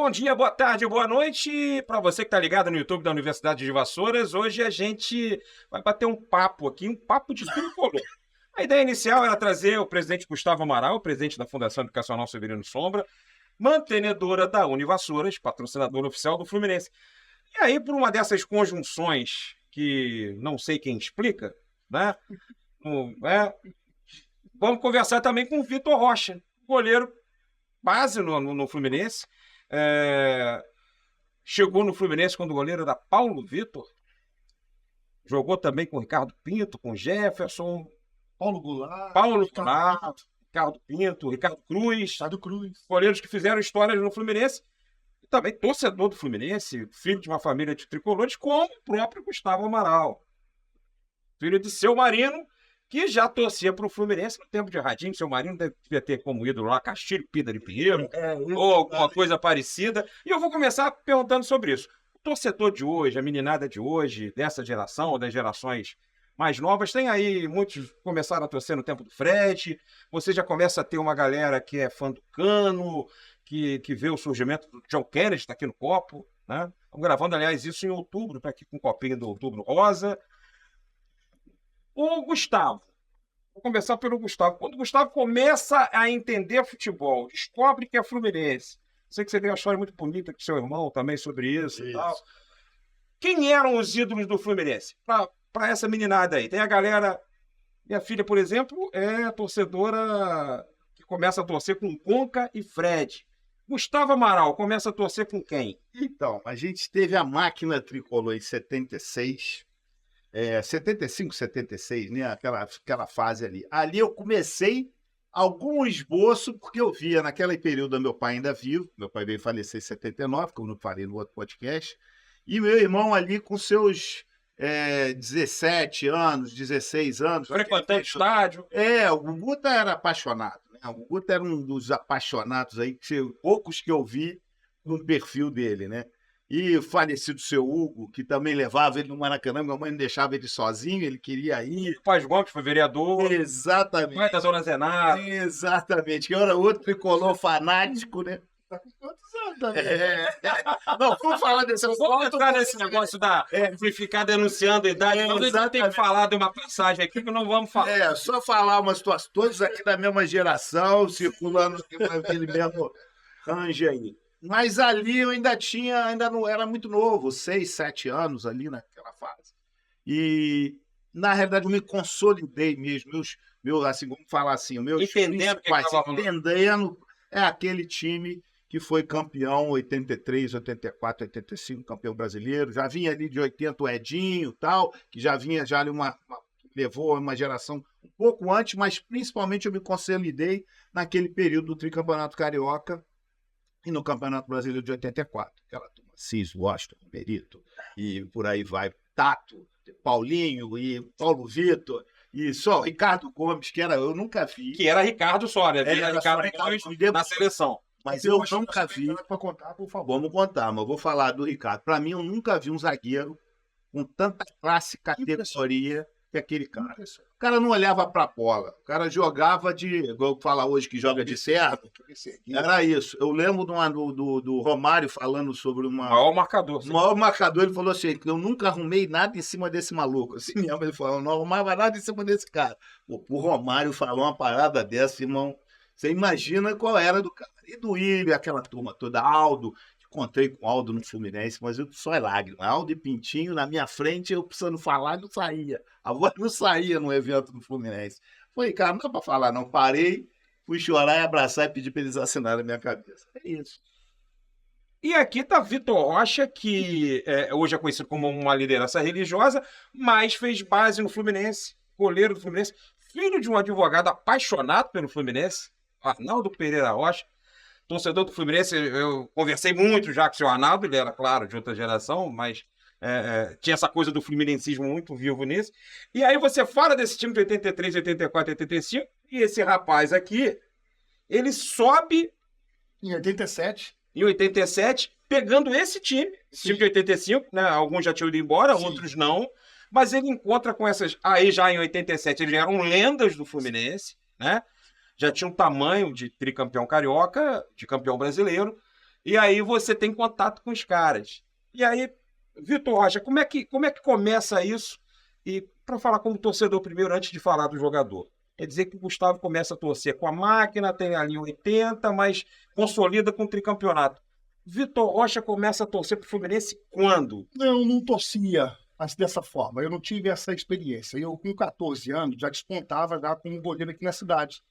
Bom dia, boa tarde, boa noite para você que está ligado no YouTube da Universidade de Vassouras. Hoje a gente vai bater um papo aqui, um papo de tricolor. A ideia inicial era trazer o presidente Gustavo Amaral, presidente da Fundação Educacional Severino Sombra, mantenedora da Univassouras, patrocinadora oficial do Fluminense. E aí, por uma dessas conjunções que não sei quem explica, né? Vamos conversar também com o Vitor Rocha, goleiro base no Fluminense. Chegou no Fluminense quando o goleiro era Paulo Vitor. Jogou também com Ricardo Pinto, com Jefferson, Paulo Goulart, Ricardo Pinto, Ricardo Cruz. Cruz. Goleiros que fizeram histórias no Fluminense. E também torcedor do Fluminense, filho de uma família de tricolores, como o próprio Gustavo Amaral. Filho de Seu Marino, que já torcia para o Fluminense no tempo de Radinho. Seu Marino devia ter como ídolo lá Castilho, Pida de Pinheiro, ou alguma coisa parecida. E eu vou começar perguntando sobre isso. O torcedor de hoje, a meninada de hoje, dessa geração, ou das gerações mais novas, tem aí, muitos começaram a torcer no tempo do Fred, você já começa a ter uma galera que é fã do Cano, que vê o surgimento do John Kennedy, está aqui no copo, né? Estamos gravando, aliás, isso em outubro, está aqui com um copinho do Outubro Rosa. O Gustavo, vou começar pelo Gustavo. Quando o Gustavo começa a entender futebol, descobre que é Fluminense. Sei que você tem uma história muito bonita com seu irmão também sobre isso. E tal. Quem eram os ídolos do Fluminense? Para essa meninada aí. Tem a galera... Minha filha, por exemplo, é torcedora que começa a torcer com Conca e Fred. Gustavo Amaral começa a torcer com quem? Então, a gente teve a máquina tricolor em 76... 75, 76, né? Aquela fase ali. Ali eu comecei algum esboço, porque eu via naquele período meu pai ainda vivo, meu pai veio falecer em 79, como eu falei no outro podcast, e meu irmão ali com seus 17 anos, 16 anos. Frequentando estádio. O Guguta era apaixonado, né? O Guguta era um dos apaixonados aí, poucos que eu vi no perfil dele, né? E o falecido seu Hugo, que também levava ele no Maracanã, minha mãe não deixava ele sozinho, ele queria ir. O Paz Gomes foi vereador. Exatamente. Mãe da Zona Zenara. Exatamente, que era outro tricolor fanático, né? Tá com quantos anos também? Não, vamos falar desse negócio. Vamos entrar nesse negócio da ficar denunciando a idade. Mas a gente tem que falar de uma passagem aqui que não vamos falar. Só falar uma situação, todos aqui da mesma geração, circulando aqui naquele mesmo range aí. Mas ali eu ainda não era muito novo, 6, 7 anos ali naquela fase. E, na realidade, eu me consolidei mesmo, assim, vamos falar assim, entendendo aquele time que foi campeão 83, 84, 85, campeão brasileiro. Já vinha ali de 80 o Edinho e tal, que já vinha ali levou uma geração um pouco antes, mas principalmente eu me consolidei naquele período do tricampeonato carioca, e no Campeonato Brasileiro de 84, aquela turma, Cis, Washington, Perito, e por aí vai, Tato, Paulinho e Paulo Vitor, e só Ricardo Gomes, que eu nunca vi. Que era Ricardo só, né? Era Ricardo Gomes na seleção. Mas eu nunca vi. Para contar, por favor. Vamos contar, mas eu vou falar do Ricardo. Para mim, eu nunca vi um zagueiro com tanta classe e categoria que aquele cara. O cara não olhava para a bola, o cara jogava igual fala hoje que joga de certo. Era isso. Eu lembro do Romário falando sobre o maior marcador. O maior marcador, ele falou assim: eu nunca arrumei nada em cima desse maluco. Assim mesmo, ele falou: eu não arrumava nada em cima desse cara. O Romário falou uma parada dessa, irmão. Você imagina qual era do cara. E do Ilho, aquela turma toda, Aldo. Encontrei com o Aldo no Fluminense, mas eu só é lágrima. Aldo e Pintinho na minha frente, eu precisando falar, não saía. A voz não saía no evento do Fluminense. Falei, cara, não dá pra falar, não. Parei, fui chorar e abraçar e pedir pra eles assinarem a minha cabeça. É isso. E aqui tá Vitor Rocha, que hoje é conhecido como uma liderança religiosa, mas fez base no Fluminense, goleiro do Fluminense, filho de um advogado apaixonado pelo Fluminense, Arnaldo Pereira Rocha. Torcedor do Fluminense, eu conversei muito já com o seu Arnaldo, ele era, claro, de outra geração, mas tinha essa coisa do fluminensismo muito vivo nisso. E aí você fala desse time de 83, 84, 85, e esse rapaz aqui, ele sobe em 87, pegando esse time de 85, né? Alguns já tinham ido embora, sim, outros não, mas ele encontra com essas... Aí já em 87 eles eram lendas do Fluminense, né? Já tinha um tamanho de tricampeão carioca, de campeão brasileiro, E aí você tem contato com os caras. E aí, Vitor Rocha, como é que começa isso? E para falar como torcedor primeiro, antes de falar do jogador. Quer dizer que o Gustavo começa a torcer com a máquina, tem ali 80, mas consolida com o tricampeonato. Vitor Rocha começa a torcer para o Fluminense quando? Eu não torcia assim, dessa forma. Eu não tive essa experiência. Eu, com 14 anos, já despontava já como goleiro aqui na cidade.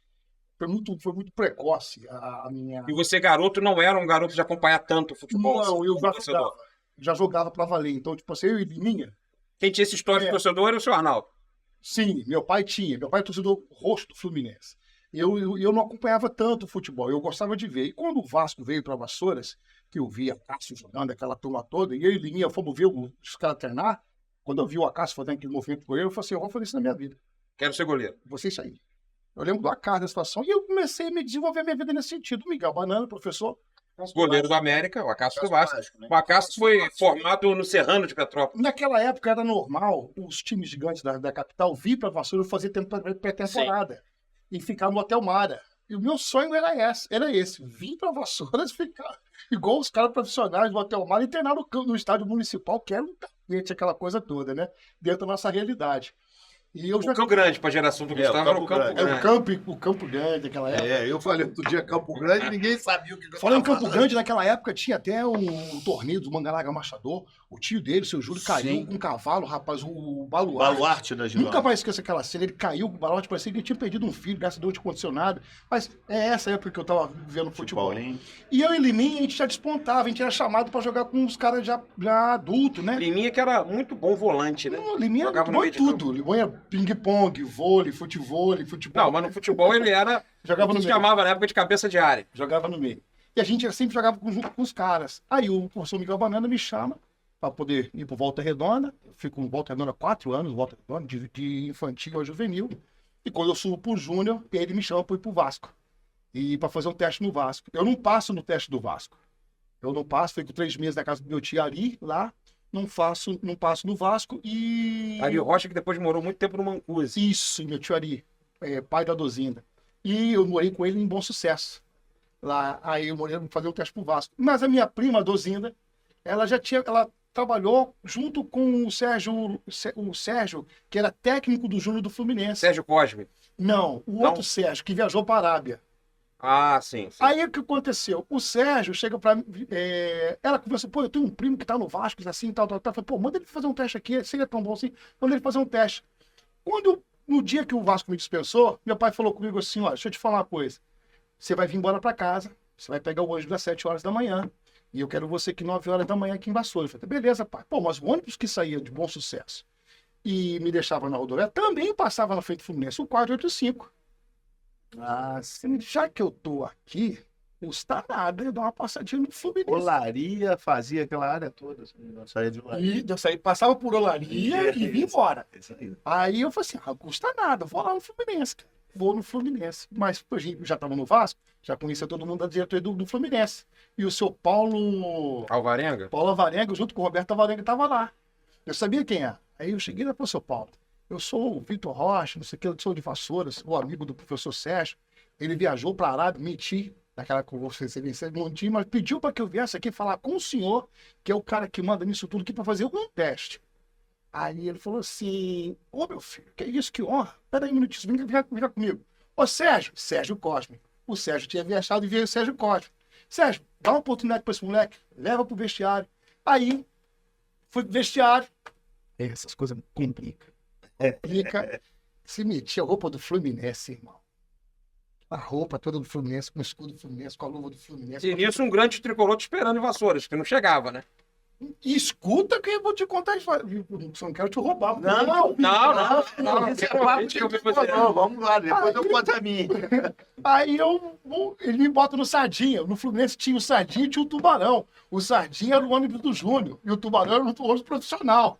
Foi muito precoce a minha... E você, garoto, não era um garoto de acompanhar tanto o futebol? Não, eu como já torcedor? jogava. Já jogava para valer. Então, tipo assim, eu e Liminha... Quem tinha esse histórico de torcedor era o seu Arnaldo. Sim, meu pai tinha. Meu pai é torcedor roxo do Fluminense. Eu não acompanhava tanto o futebol, eu gostava de ver. E quando o Vasco veio para Vassouras, que eu via Cássio jogando, aquela turma toda, e eu e Liminha fomos ver os caras treinar, quando eu vi o Acácio fazendo aquele movimento com ele, eu falei assim, eu vou fazer isso na minha vida. Quero ser goleiro. Vou ser isso aí. Eu lembro do Acácio da situação, e eu comecei a me desenvolver a minha vida nesse sentido. Miguel Banana, professor. Goleiro do América, o Acácio do Vasco. Né? O Acácio foi formado no Serrano de Petrópolis. Naquela época era normal os times gigantes da capital vir para Vassouras fazer pré-temporada e ficar no Hotel Mara. E o meu sonho era esse, vir para Vassouras ficar igual os caras profissionais do Hotel Mara e treinar no estádio municipal, que era um tapete, aquela coisa toda, né? Dentro da nossa realidade. E eu O Campo Grande, para a geração do Gustavo, era o Campo Grande. o Campo Grande naquela época. Eu falei outro dia Campo Grande e ninguém sabia o que eu Falando em tava Campo Grande, naquela época tinha até um torneio do Mangalaga Machador. O tio dele, seu Júlio, caiu Sim. com um cavalo, rapaz, o baluarte. Baluarte da Girona. Nunca mais esqueço aquela cena. Ele caiu com o baluarte, parecia que ele tinha perdido um filho, graças a Deus, de condicionado. Mas é essa época que eu tava vivendo futebol. Paulinho. E eu e Liminha, a gente já despontava, a gente era chamado pra jogar com os caras já adultos, né? Liminha que era muito bom volante, né? Liminha Jogava no jogou meio em de tudo. Liminha ping-pong, vôlei, futebol. Não, mas no futebol ele era Jogava o que no se meio. chamava na época de cabeça de área. Jogava no meio. E a gente sempre jogava junto com os caras. Aí o professor Miguel Banana me chama para poder ir para Volta Redonda. Eu fico em Volta Redonda há 4 anos, Volta Redonda, de infantil a juvenil. E quando eu subo pro Júnior, ele me chama para ir pro Vasco. E para fazer um teste no Vasco. Eu não passo no teste do Vasco. Eu não passo, fico 3 meses na casa do meu tio Ari, lá. Não passo no Vasco e... Ari Rocha, que depois morou muito tempo no Mancuso. Isso, meu tio Ari, pai da Dozinda. E eu morei com ele em Bom Sucesso. Lá, aí eu morei fazer um teste pro Vasco. Mas a minha prima, a Dozinda, ela trabalhou junto com o Sérgio, que era técnico do Júnior do Fluminense. Sérgio Cosme. Não, o outro Sérgio, que viajou para a Arábia. Ah, sim. Aí o que aconteceu? O Sérgio chega pra mim, ela conversou, pô, eu tenho um primo que tá no Vasco, assim, tal. Eu falei, pô, manda ele fazer um teste aqui, se ele é tão bom assim, manda ele fazer um teste. No dia que o Vasco me dispensou, meu pai falou comigo assim, olha, deixa eu te falar uma coisa, você vai vir embora pra casa, você vai pegar o ônibus às 7 horas da manhã, e eu quero você aqui 9 horas da manhã aqui em Vassouras. Eu falei, beleza, pai. Pô, mas o ônibus que saía de Bom Sucesso e me deixava na rodovia também passava na frente do Fluminense, o 485. Ah, já que eu tô aqui, custa nada eu dar uma passadinha no Fluminense. Olaria fazia aquela área toda. Assim, saía de lá. E eu saí, passava por Olaria e vim embora. Isso aí. Aí eu falei assim, custa nada, vou lá no Fluminense, cara. Vou no Fluminense. Mas a gente já estava no Vasco, já conhecia todo mundo da diretoria do Fluminense. E o seu Paulo Alvarenga? Alvarenga, junto com o Roberto Alvarenga, estava lá. Eu sabia quem é. Aí eu cheguei lá para o seu Paulo. Eu sou o Vitor Rocha, não sei o que, eu sou de Vassouras, o amigo do professor Sérgio. Ele viajou para a Arábia, menti, naquela conversa, mas pediu para que eu viesse aqui falar com o senhor, que é o cara que manda nisso tudo aqui, para fazer um teste. Aí ele falou assim, ô meu filho, que isso, que honra. Pera aí um minutinho, vem comigo. Ô Sérgio Cosme. O Sérgio tinha viajado e veio o Sérgio Cosme. Sérgio, dá uma oportunidade para esse moleque, leva pro vestiário. Aí, fui pro vestiário. Essas coisas complicam. Se metia a roupa do Fluminense, irmão. A roupa toda do Fluminense, com o escudo do Fluminense, com a luva do Fluminense. E nisso um grande tricolor te esperando em Vassouras, que não chegava, né? Escuta que eu vou te contar. Só não quero te roubar. Não. Deixa eu ver você. Não, vamos lá, depois eu conto a minha. Aí ele me bota no Sardinha. No Fluminense tinha o Sardinha e tinha o Tubarão. O Sardinha era o ônibus do Júnior e o Tubarão era o ônibus profissional.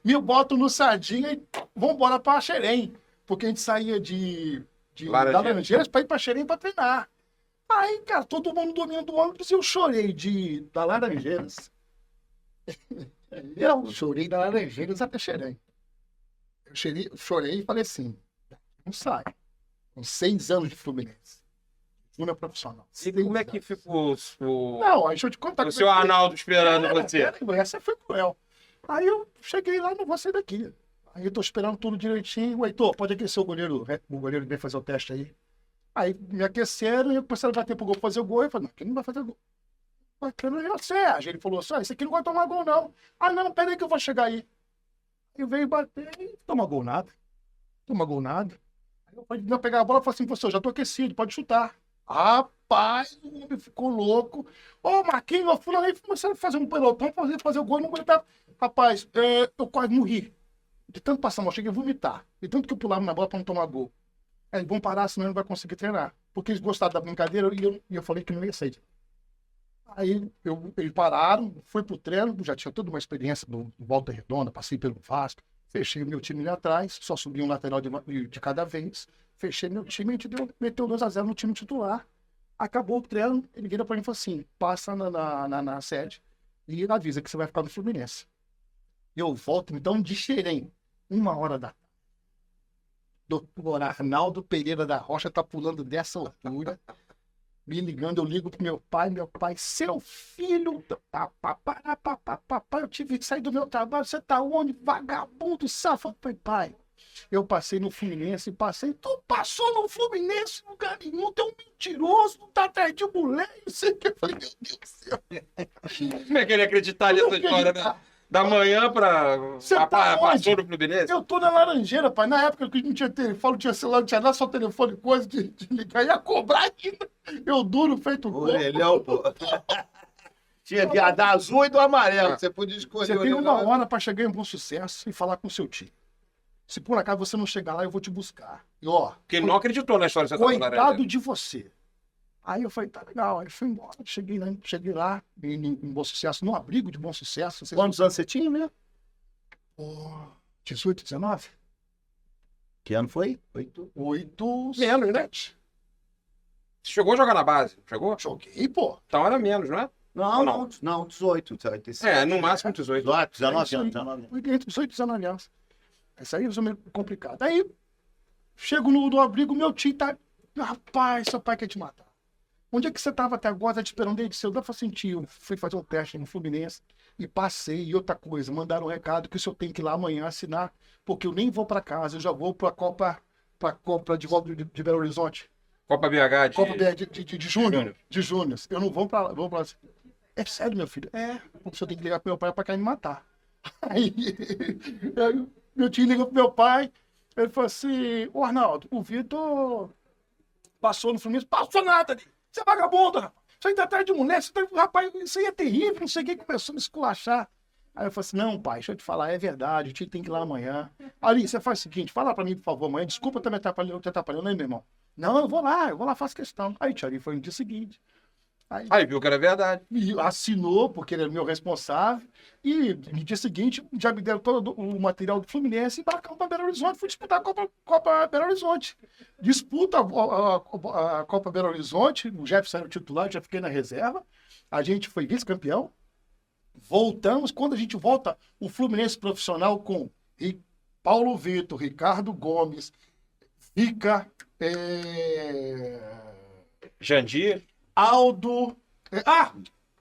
Me botam no Sardinha e vamos embora para Xerém. Porque a gente saía de Laranjeiras para ir para Xerém para treinar. Aí, cara, todo mundo dormindo do ônibus e eu chorei da Laranjeiras. Eu chorei da Laranjeiras até Xerém. Eu chorei e falei assim, não sai. Com 6 anos de Fluminense. Júnior profissional. E como é que ficou Não, aí deixa eu te contar. o seu Arnaldo esperando você? Essa foi cruel. Aí eu cheguei lá, não vou sair daqui. Aí eu tô esperando tudo direitinho. O Heitor, pode aquecer o goleiro vem fazer o teste aí. Aí me aqueceram e eu começaram a bater pro gol fazer o gol. Eu falei, não, aqui não vai fazer gol. Bacana é o Sérgio. Ele falou assim, isso aqui não vai tomar gol, não. Ah, não, peraí que eu vou chegar aí. Eu veio bater e toma gol nada. Toma gol nada. Aí eu falei, não, pegar a bola e falei assim, professor, já tô aquecido, pode chutar. Rapaz, o homem ficou louco. Ô, Marquinhos, eu fui lá e começaram a fazer um pelotão, fazer o gol, não aguentava. Rapaz, eu quase morri. De tanto passar mal, eu cheguei a vomitar. De tanto que eu pulava na bola pra não tomar gol. Aí, vão parar, senão não vai conseguir treinar. Porque eles gostaram da brincadeira e eu falei que não ia sair. Aí eles pararam, fui pro treino, já tinha toda uma experiência no Volta Redonda, passei pelo Vasco, fechei o meu time ali atrás, só subi um lateral de cada vez, fechei meu time e a gente meteu 2-0 no time titular. Acabou o treino, ele vira pra mim e falou assim, passa na sede e avisa que você vai ficar no Fluminense. Eu volto, então, de Xerém, 1h da tarde. Doutor Arnaldo Pereira da Rocha tá pulando dessa altura, me ligando, eu ligo pro meu pai, seu filho, papai, eu tive que sair do meu trabalho, você tá onde? Vagabundo, safado. Pai, eu passei no Fluminense, tu passou no Fluminense, lugar nenhum, tu é um mentiroso, não tá atrás de mulher, não sei o que. Eu falei, meu Deus do céu. Como é que ele acreditar nessa história, né? Da manhã pra... Passou no Fluminense? Eu tô na Laranjeira, pai. Na época que não tinha telefone, não tinha celular, não tinha nada, só telefone, coisa de ligar. Ia cobrar ainda. Eu duro, feito gol. Orelhão, pô. Tinha da azul e do amarelo. Você podia escolher. Você tem 1 hora pra chegar em Bom Sucesso e falar com o seu time. Se por acaso você não chegar lá, eu vou te buscar. E ó... Porque ele não acreditou na história que você tava na coitado de você. Aí eu falei, tá legal. Aí fui embora. Cheguei lá em Bom Sucesso, no abrigo de Bom Sucesso. Quantos anos você tinha, né? 18, 19? Que ano foi? 8, Menos, né? 7. Você chegou a jogar na base? Chegou? Joguei, pô. Então era menos, não é? Não, 18. No máximo 18. 19 anos. Entre 18 e 19 anos. Isso aí é meio complicado. Aí, chego no abrigo, meu tio tá... Rapaz, seu pai quer te matar. Onde é que você tava até agora? Tá te esperando desde cedo? Eu falei assim, tio, fui fazer um teste no Fluminense e passei. E outra coisa, mandaram um recado que o senhor tem que ir lá amanhã assinar, porque eu nem vou pra casa, eu já vou pra Copa de volta de Belo Horizonte. Copa BH Copa BH de Júnior. De Júnior. Eu não vou pra lá. É sério, meu filho? O senhor tem que ligar pro meu pai pra cá me matar. Aí, meu tio ligou pro meu pai, ele falou assim, ô Arnaldo, o Vitor passou no Fluminense, passou nada ali. Você é vagabundo, rapaz. Você ainda atrás de mulher, rapaz, isso aí é terrível, não sei o que, começou a me esculachar. Aí eu falei assim, não, pai, deixa eu te falar, é verdade, o tio tem que ir lá amanhã. Ali, você faz o seguinte, fala pra mim, por favor, amanhã, desculpa ter me atrapalhando, né, meu irmão? Não, eu vou lá, faço questão. Aí o tio ali foi no dia seguinte. Aí viu que era verdade. E assinou, porque ele era meu responsável. E no dia seguinte, já me deram todo o material do Fluminense e embarcamos para Belo Horizonte. Fui disputar a Copa Belo Horizonte. Disputa a Copa Belo Horizonte. O Jefferson era o titular, já fiquei na reserva. A gente foi vice-campeão. Voltamos. Quando a gente volta, o Fluminense profissional com Paulo Vitor, Ricardo Gomes, Rica, Jandir. Aldo.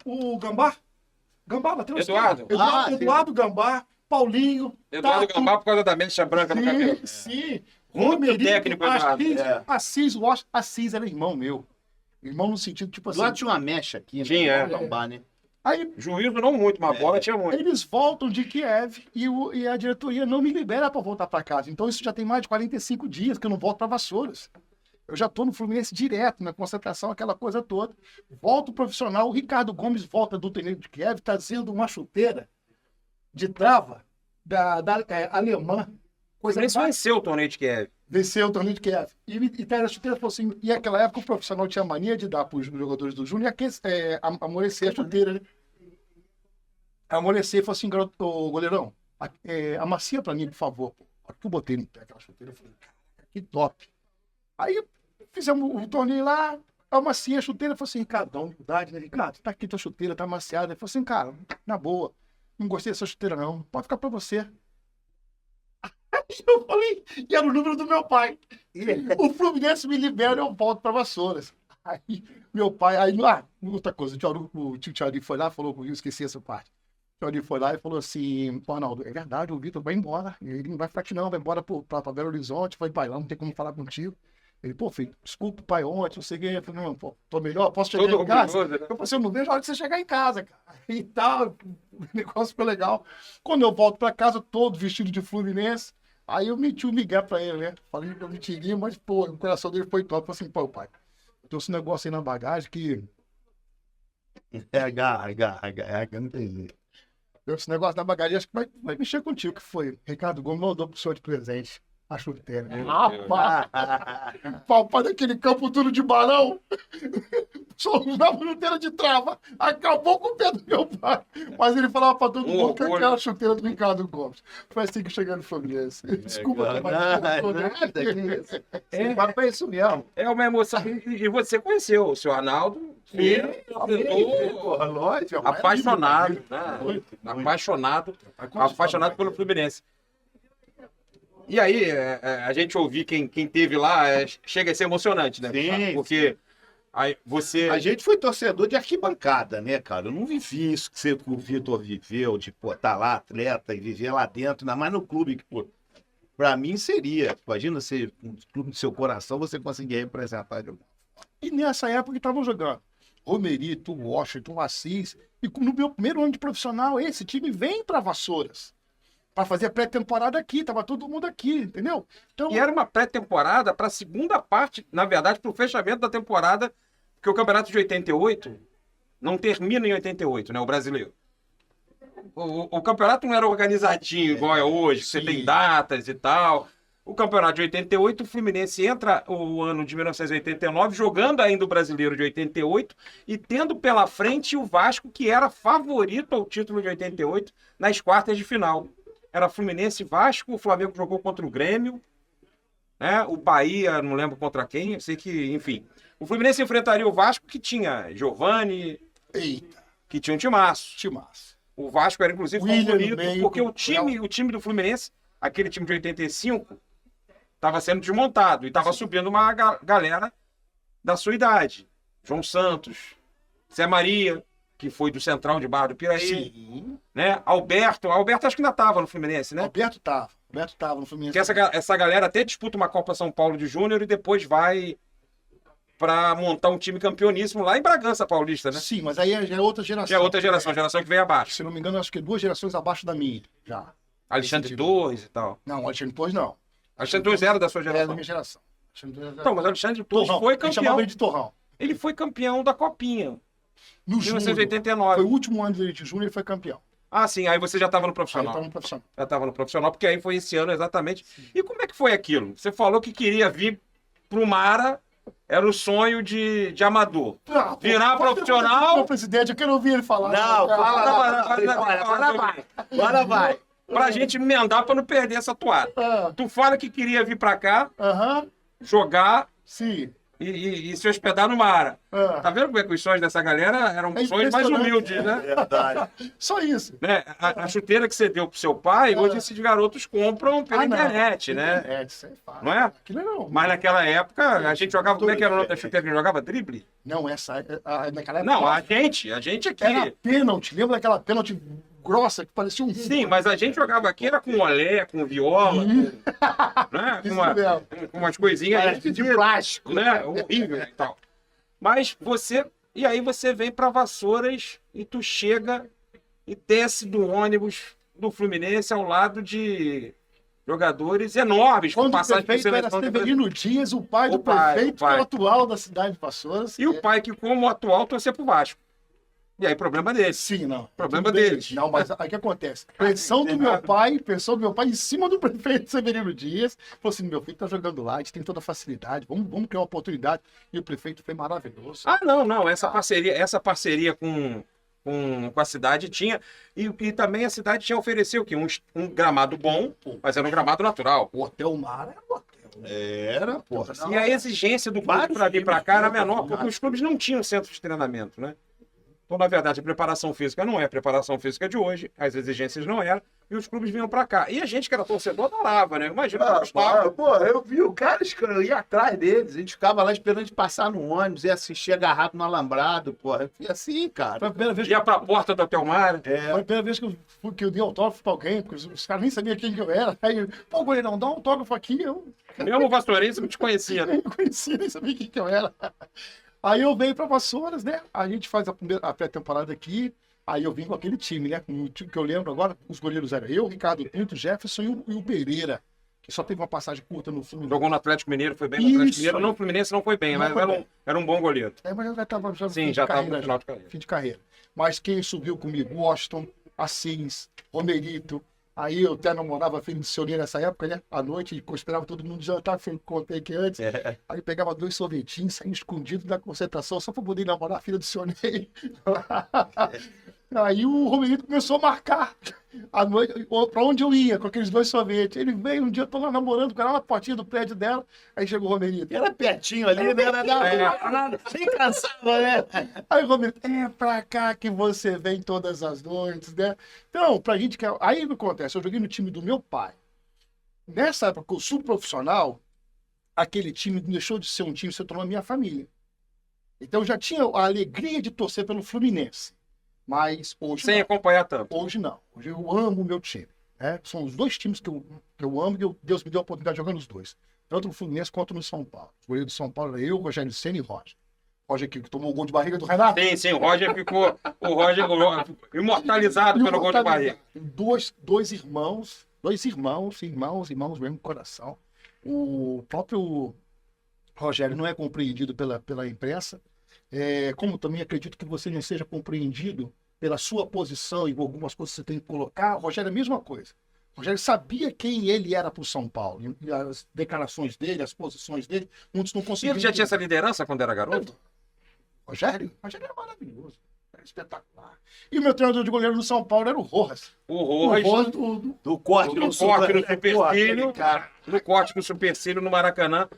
O Gambá. Gambá, lateral Eduardo. Eduardo Gambá, Paulinho. Eduardo Tato. Gambá por causa da mecha branca no cabelo. Sim. Muito Romerinho, técnico, Eduardo. Assis era irmão meu. Irmão no sentido, tipo assim. Lá tinha uma mecha aqui, né? Tinha, né? Aí Juízo não muito, mas bola tinha muito. eles voltam de Kiev e a diretoria não me libera para voltar para casa. Então isso já tem mais de 45 dias que eu não volto para Vassouras. Eu já estou no Fluminense direto, na concentração, aquela coisa toda. Volto profissional, o Ricardo Gomes volta do treino de Kiev, trazendo uma chuteira de trava da alemã. Coisa Isso venceu o torneio de Kiev. Venceu o torneio de Kiev. E traz a chuteira, falou assim, e naquela época o profissional tinha mania de dar para os jogadores do Júnior amolecer a chuteira, né? Amolecer e falou assim, ô, goleirão, amacia para mim, por favor. A hora que eu botei no pé aquela chuteira, eu falei, cara, que top. Aí fizemos o torneio lá, amaciei a chuteira, falei assim, Ricardo, dá humildade, né? Ricardo, tá aqui tua chuteira, tá amaciada. Ele falou assim, cara, na boa, não gostei dessa chuteira não, pode ficar pra você. Aí eu falei, e era o número do meu pai. O Fluminense me libera e eu volto pra Vassouras. Aí, meu pai, outra coisa, o tio Thiago foi lá, falou comigo, esqueci essa parte. O Thiago foi lá e falou assim, pô, Arnaldo, é verdade, o Vitor vai embora, ele não vai ficar aqui não, vai embora pra Belo Horizonte, vai pra lá, não tem como falar contigo. Ele, pô, filho, desculpa o pai ontem, não sei o que, eu falei, não, pô, tô melhor, posso chegar Todo em casa? orgulhoso, né? Eu falei assim, eu não vejo a hora de você chegar em casa, cara. E tal, o negócio foi legal. Quando eu volto pra casa, todo vestido de Fluminense, aí eu meti um migué pra ele, né? Falei que eu mentiria, mas, pô, o coração dele foi top. Eu falei assim, pô, pai, eu trouxe um negócio aí na bagagem que... não tem jeito. Esse negócio na bagagem, acho que vai mexer contigo, que foi. Ricardo Gomes mandou pro senhor de presente a chuteira. Rapaz, papai daquele campo tudo de balão, só usava chuteira de trava, acabou com o pé do meu pai. Mas ele falava pra todo mundo que aquela chuteira do Ricardo Gomes. Foi assim que chegou no Fluminense. Desculpa, Papai é isso mesmo. É uma emoção. E você conheceu o seu Arnaldo, filho, Porra, lógico. apaixonado, né? Apaixonado pelo Fluminense. E aí, a gente ouvir quem teve lá, chega a ser emocionante, né? Sim, porque aí você... A gente foi torcedor de arquibancada, né, cara? Eu não vivi isso que o Vitor viveu, de, pô, tá lá, atleta, e viver lá dentro, ainda mais no clube, que, pô, pra mim seria. Imagina ser um clube do seu coração, você conseguir representar de algum. E nessa época que estavam jogando Romerito, Washington, Assis. E no meu primeiro ano de profissional, esse time vem para Vassouras para fazer a pré-temporada aqui. Tava todo mundo aqui, entendeu? Então, E era uma pré-temporada para a segunda parte, na verdade, para o fechamento da temporada, porque o campeonato de 88 não termina em 88, né? O brasileiro. O campeonato não era organizadinho igual é hoje, você tem datas e tal. O campeonato de 88, o Fluminense entra o ano de 1989, jogando ainda o brasileiro de 88 e tendo pela frente o Vasco, que era favorito ao título de 88 nas quartas de final. Era Fluminense e Vasco, o Flamengo jogou contra o Grêmio, né? O Bahia, não lembro contra quem, eu sei que, enfim. O Fluminense enfrentaria o Vasco, que tinha Giovani, eita, que tinha um timaço. timaço. O Vasco era, inclusive, William no favorito, meio, porque o time do Fluminense, aquele time de 85, estava sendo desmontado e estava subindo uma galera da sua idade. João Santos, Zé Maria, que foi do Central de Barra do Piraí, Sim. né? Alberto acho que ainda estava no Fluminense, né? Alberto tava no Fluminense. Porque essa galera até disputa uma Copa São Paulo de Júnior e depois vai para montar um time campeoníssimo lá em Bragança Paulista, né? Sim, mas aí já é outra geração. Já é outra geração, geração que veio abaixo. Se não me engano, acho que 2 gerações abaixo da minha, já. Alexandre Esse time. Torres e tal. Não, Alexandre Torres não. Alexandre Torres era da sua É da geração. minha geração. Alexandre Torres era- Então, mas Alexandre Torres Torrão. foi A gente chamava campeão. ele de Torrão. Ele foi campeão da Copinha, No em Júnior. 1989. Foi o último ano dele de Júnior, ele foi campeão. Ah, sim, aí você já estava no Aí profissional. tava no profissional. Já estava no profissional, porque aí foi esse ano exatamente. E como é que foi aquilo? Você falou que queria vir pro Mara, era o sonho de amador. Virar profissional? Meu presidente, eu quero ouvir ele falar. Não, cara. agora vai. Agora vai. Pra gente emendar pra não perder essa toada. Ah, Tu fala que queria vir pra cá, Aham, jogar sim. e se hospedar no Mara. Ah. Tá vendo como é que os sonhos dessa galera eram É sonhos mais impressionante. humildes, né? Verdade. Só isso. Né? A chuteira que você deu pro seu pai, hoje esses garotos compram pela não. internet, né? É, isso aí fácil. Não é? Aquilo não. Mas naquela época, a gente jogava... Como é que era o nome da chuteira que a gente jogava? Drible? Não, naquela época. Não, a gente aqui... Era pênalti. Lembra daquela pênalti grossa que parecia um. Sim, mas a gente jogava aqui, era com olé, com viola, né? Isso mesmo. Com umas coisinhas Parece de plástico. né? Horrível e tal. Mas você... E aí você vem pra Vassouras e tu chega e desce do ônibus do Fluminense ao lado de jogadores enormes. Quando o passagem por prefeito era seleção de Severino Dias, o pai do O pai, prefeito, o pai. que é o atual da cidade de Vassouras. E o pai que, como atual, torcia pro Vasco. E aí, problema dele. Sim, não. Problema Tudo bem. deles. Não, mas aí o que acontece? Pressão do meu pai em cima do prefeito Severino Dias. Falou assim: meu filho tá jogando lá, a gente tem toda a facilidade, vamos criar uma oportunidade. E o prefeito foi maravilhoso. Ah, não. Essa parceria com a cidade tinha. E também a cidade tinha oferecido o quê? Um gramado bom, mas era um gramado natural. O Hotel Mar era um hotel. Era, porra. Não. E a exigência do clube para vir para cá era menor, porque os clubes não tinham centro de treinamento, né? Então, na verdade, a preparação física não é a preparação física de hoje, as exigências não eram, e os clubes vinham pra cá. E a gente que era torcedor adorava, né? Imagina o Gustavo. Pô, eu vi o cara, eu ia atrás deles, a gente ficava lá esperando de passar no ônibus, ia assistir agarrado no alambrado, pô. Eu fui assim, cara. Foi a primeira vez Ia pra porta do Hotel Mar. Foi a primeira vez que eu dei autógrafo pra alguém, porque os caras nem sabiam quem que eu era. Aí, pô, goleirão, dá um autógrafo aqui. Eu Mesmo o Vastorense não te conhecia, né? nem conhecia, nem sabia quem que eu era. Aí eu venho pra Vassouras, né? A gente faz a pré-temporada aqui. Aí eu vim com aquele time, né? O time que eu lembro agora, os goleiros eram eu, Ricardo Pinto, Jefferson e o Pereira, que só teve uma passagem curta no Fluminense. Jogou no Atlético Mineiro, foi bem no Atlético Mineiro. Não, o Fluminense não foi bem, Não mas foi bem. era um bom goleiro. Mas eu já estava já Sim, já estava no final de carreira. fim de carreira. Mas quem subiu comigo? Washington, Assis, Romerito. Aí eu até namorava filho de senhoria nessa época, né? À noite, esperava todo mundo jantar, que eu contei aqui antes. Aí pegava 2 sorvetinhos, saía escondido da concentração, só para poder namorar a filha do senhoria. Aí o Romerito começou a marcar à noite, pra onde eu ia, com aqueles 2 sorvetes. Ele veio um dia, eu tô lá namorando com ela na portinha do prédio dela, aí chegou o Romerito. Era pertinho ali, né? Era nada, nem cansava, né? Aí o Romerito, é pra cá que você vem todas as noites, né? Então, pra gente que... Aí o que acontece, eu joguei no time do meu pai. Nessa época, o subprofissional, aquele time deixou de ser um time, se tornou a minha família. Então eu já tinha a alegria de torcer pelo Fluminense. Mas hoje Sem não. acompanhar tanto. Hoje não. Hoje eu amo o meu time. Né? São os 2 times que eu amo e Deus me deu a oportunidade de jogar nos 2. Tanto no Fluminense quanto no São Paulo. O goleiro do São Paulo era eu, Rogério Ceni e Roger. Roger que tomou o gol de barriga do Renato. Sim, o Roger ficou imortalizado pelo gol de barriga. Dois irmãos mesmo, coração. O próprio Rogério não é compreendido pela imprensa. Como também acredito que você não seja compreendido pela sua posição e algumas coisas que você tem que colocar, o Rogério é a mesma coisa. O Rogério sabia quem ele era para o São Paulo. E as declarações dele, as posições dele, muitos não E conseguiam. ele já tinha essa liderança quando era garoto? Rogério era maravilhoso. Era espetacular. E o meu treinador de goleiro no São Paulo era o Rojas. O Rojas, Do corte no no supercílio, no corte no supercílio no Maracanã.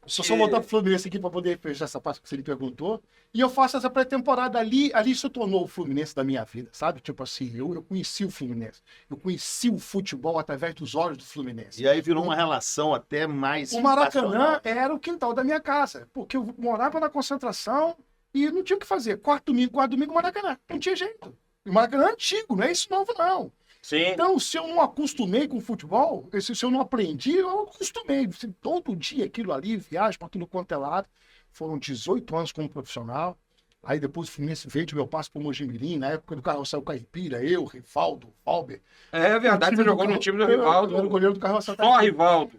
Só voltar pro Fluminense aqui para poder fechar essa parte que você me perguntou. E eu faço essa pré-temporada ali se tornou o Fluminense da minha vida, sabe? Tipo assim, eu conheci o Fluminense. Eu conheci o futebol através dos olhos do Fluminense. E aí virou uma relação até mais... O Maracanã era o quintal da minha casa, porque eu morava na concentração e não tinha o que fazer. Quarto domingo, Maracanã. Não tinha jeito. O Maracanã é antigo, não é isso novo, não. Sim. Então, se eu não acostumei com o futebol, se eu não aprendi, eu acostumei. Todo dia aquilo ali, viagem para tudo quanto é lado. Foram 18 anos como profissional. Aí depois o Fluminense veio de meu passo para o Mojimirim, na época do Carrossel Caipira, eu, Rivaldo, Falber. É verdade, você jogou no time do Rivaldo. Eu era o goleiro do Carrossel Só Rivaldo.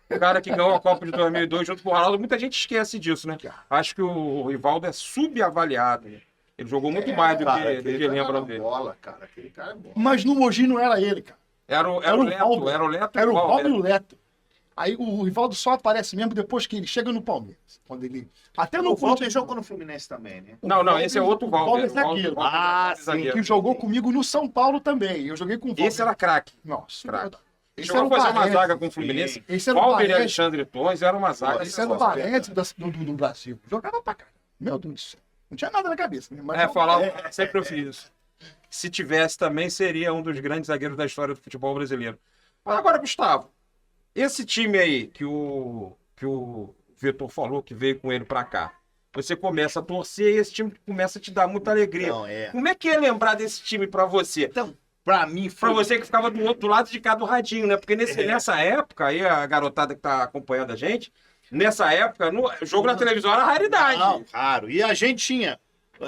O cara que ganhou a Copa de 2002 junto com o Ronaldo. Muita gente esquece disso, né? Acho que o Rivaldo é subavaliado. Ele jogou muito mais do que lembram dele. Bola, cara. Aquele cara é bola. Mas no Mogi não era ele, cara. Era o Leto. Valdo. Era o Leto Era o Valdo, Valdo e o Leto. Aí o Rivaldo só aparece mesmo depois que ele chega no Palmeiras. Quando ele... Até no O Walter jogou no Fluminense também, né? Não, esse é outro Valdo. O Valdo é zagueiro. Zagueiro. Que jogou comigo no São Paulo também. Eu joguei com o Valdo. Esse era craque. Nossa, Craque. esse Chegou a era o fazer uma Baresi. zaga com o Fluminense. Esse era o Valber e Baresi. Alexandre Tons era uma zaga. Esse era o Baresi do Brasil. Jogava pra cá. Meu Deus do céu. Não tinha nada na cabeça. Né? Mas Sempre eu fiz isso. Se tivesse também, seria um dos grandes zagueiros da história do futebol brasileiro. Mas agora, Gustavo, esse time aí que o Vitor falou, que veio com ele pra cá, você começa a torcer e esse time começa a te dar muita alegria. Não, Como é que é lembrar desse time pra você? Então, pra mim Pra você que ficava do lado de cá do radinho, né? Porque nessa época, aí a garotada que tá acompanhando a gente, nessa época, o jogo na televisão era raridade. Não, raro. E a gente tinha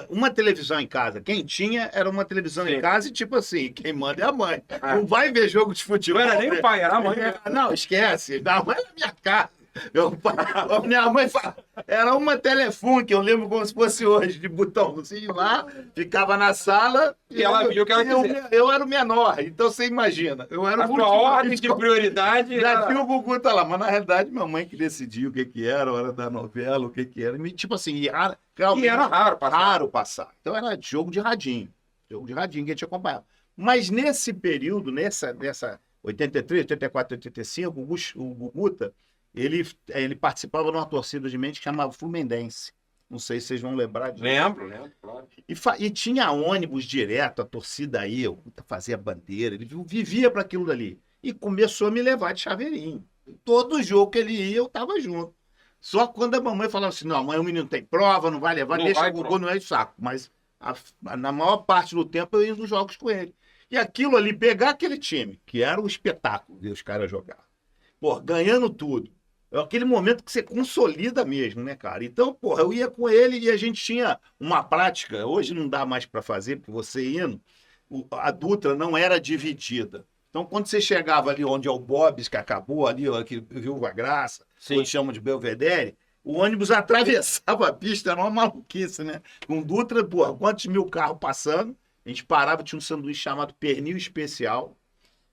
uma televisão em casa. Quem tinha era uma televisão em casa e tipo assim, quem manda é a mãe. Não vai ver jogo de futebol. Não era nem o pai, era a mãe. Não, esquece. A mãe era minha casa. Minha mãe era uma telefone, que eu lembro como se fosse hoje, de botãozinho lá, ficava na sala e ela viu o que ela quisia. Eu era o menor, então você imagina. Eu era a sua ordem de prioridade. Já tinha o Gugu tá lá, mas na realidade minha mãe que decidia o que era, a hora da novela, o que era. E, tipo assim, realmente era raro passar. Então era jogo de radinho que a gente acompanhava. Mas nesse período, nessa 83, 84, 85, o Guguta, ele participava de uma torcida de mente que chamava Fluminense. Não sei se vocês vão lembrar disso. Lembro, claro. E tinha ônibus direto, a torcida aí, o Guta fazia bandeira, ele vivia para aquilo dali. E começou a me levar de chaveirinho. Todo jogo que ele ia, eu tava junto. Só quando a mamãe falava assim, não, amanhã o menino tem prova, não vai levar, Não deixa vai, o Gugu, pronto. não é de saco. Mas na maior parte do tempo eu ia nos jogos com ele. E aquilo ali, pegar aquele time, que era um espetáculo ver os caras jogar. Pô, ganhando tudo. É aquele momento que você consolida mesmo, né, cara? Então, porra, eu ia com ele e a gente tinha uma prática. Hoje não dá mais para fazer, porque você indo, a Dutra não era dividida. Então, quando você chegava ali onde é o Bob's, que acabou ali, que Viúva Graça, Sim. que chama de Belvedere, o ônibus atravessava a pista, era uma maluquice, né? Com Dutra, porra, quantos mil carros passando, a gente parava, tinha um sanduíche chamado Pernil Especial,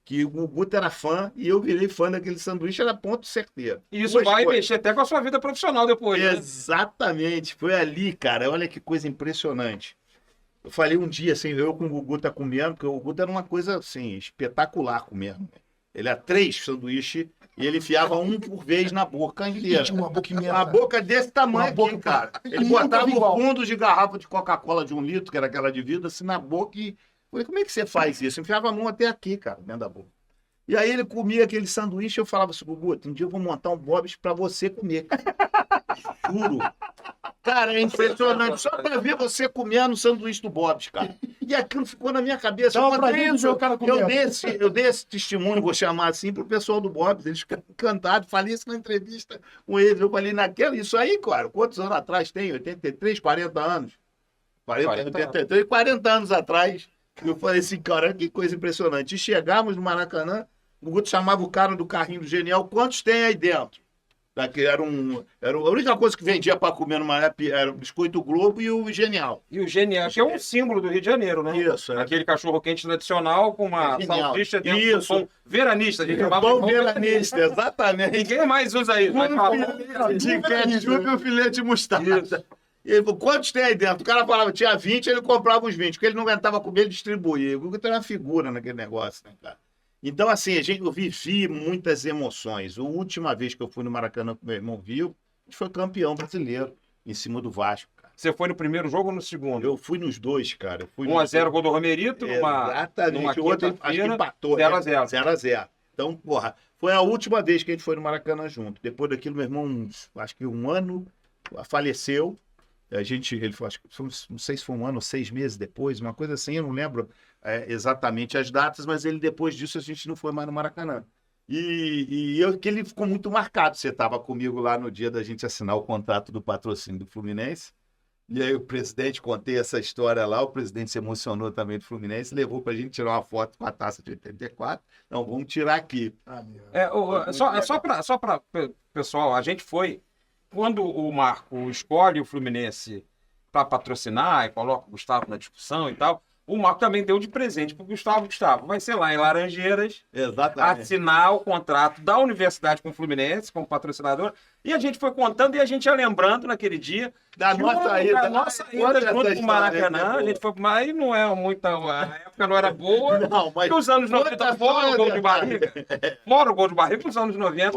que o Guto era fã e eu virei fã daquele sanduíche, era ponto certeiro. E isso Duas vai coisas. mexer até com a sua vida profissional depois, né? Exatamente, foi ali, cara, olha que coisa impressionante. Eu falei um dia, assim, eu com o Gugu tá comendo, porque o Gugu era uma coisa, assim, espetacular comendo. Né? Ele era 3 sanduíches e ele enfiava um por vez na boca inteira. Tinha uma boca imensa. Uma boca desse tamanho Uma boca, aqui, cara. Ele nunca botava vi o igual. fundo de garrafa de Coca-Cola de 1 litro, que era aquela de vidro, assim, na boca e... Falei, como é que você faz isso? Enfiava a mão até aqui, cara, dentro da boca. E aí ele comia aquele sanduíche e eu falava assim, Gugu, um dia eu vou montar um Bob's pra você comer. Juro. Cara, é impressionante. Só pra ver você comendo o sanduíche do Bob's, cara. E aquilo ficou na minha cabeça. Dá pra Quando gente ver o cara comendo. eu dei esse testemunho, vou chamar assim, pro pessoal do Bob's. Eles ficaram encantados. Falei isso na entrevista com eles. Eu falei, isso aí, cara, quantos anos atrás tem? 83, 40 anos? 83, 40 anos atrás. Eu falei assim, cara, que coisa impressionante. E chegamos no Maracanã, o Guto chamava o cara do carrinho do Genial, quantos tem aí dentro? Era a única coisa que vendia para comer numa época era o Biscoito Globo e o Genial. E o Genial, que é um símbolo do Rio de Janeiro, né? Isso, é. Aquele cachorro-quente tradicional com uma Genial. salsicha dentro Isso. do pão veranista. A gente chamava Pão de veranista, exatamente. Ninguém mais usa isso. Mas fala, De ketchup e o filete de mostarda. E ele falou, quantos tem aí dentro? O cara falava, tinha 20, ele comprava os 20, porque ele não aguentava comer, ele distribuía. O Gugu era uma figura naquele negócio, né, cara? Então, assim, eu vivi muitas emoções. A última vez que eu fui no Maracanã com meu irmão viu, a gente foi campeão brasileiro em cima do Vasco, cara. Você foi no primeiro jogo ou no segundo? Eu fui nos dois, cara. Eu fui 1x0 gol do Romerito, numa Exatamente. O outro acho que quinta-feira, empatou. 0x0. 0x0. Então, porra, foi a última vez que a gente foi no Maracanã junto. Depois daquilo, meu irmão, acho que 1 ano, faleceu. Ele falou, acho que não sei se foi 1 ano ou 6 meses depois, uma coisa assim, eu não lembro exatamente as datas, mas ele depois disso a gente não foi mais no Maracanã. Que ele ficou muito marcado. Você estava comigo lá no dia da gente assinar o contrato do patrocínio do Fluminense. E aí o presidente, contei essa história lá, o presidente se emocionou também do Fluminense, levou pra gente tirar uma foto com a taça de 84. Então, vamos tirar aqui. Só para pessoal, a gente foi, quando o Marco escolhe o Fluminense para patrocinar e coloca o Gustavo na discussão e tal, o Marco também deu de presente para o Gustavo. Gustavo, vai ser lá em Laranjeiras, Exatamente. assinar o contrato da universidade com o Fluminense, como patrocínador. E a gente foi contando e a gente ia lembrando naquele dia Da nossa ida. da nossa Conta ida essa junto com o história, Maracanã. que é boa. A gente foi, mas não é muita. A época não era boa. Não, mas E os anos conta 90, só fora o a gol de verdade. barriga. Fora o gol de barriga, os anos 90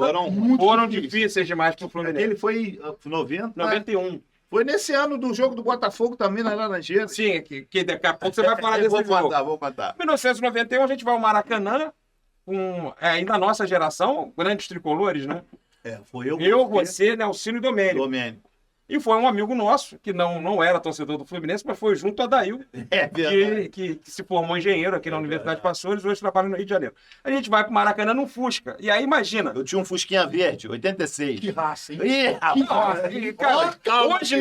foram difíceis demais para o Fluminense. Ele foi 90. 91. Foi nesse ano do jogo do Botafogo também na Laranjeira. Sim, que daqui a pouco você vai falar desse jogo. Vou contar. Em 1991, a gente vai ao Maracanã, com ainda a nossa geração, grandes tricolores, né? Foi eu, Você, Nelsinho e Domênico. E foi um amigo nosso, que não era torcedor do Fluminense, mas foi junto a Dail, verdade. que se formou engenheiro aqui na Universidade de Açores e hoje trabalha no Rio de Janeiro. A gente vai pro Maracanã num Fusca. E aí, imagina. Eu tinha um Fusquinha verde, 86. Que raça, hein? Ih, rapaz. E, cara, Calma, hoje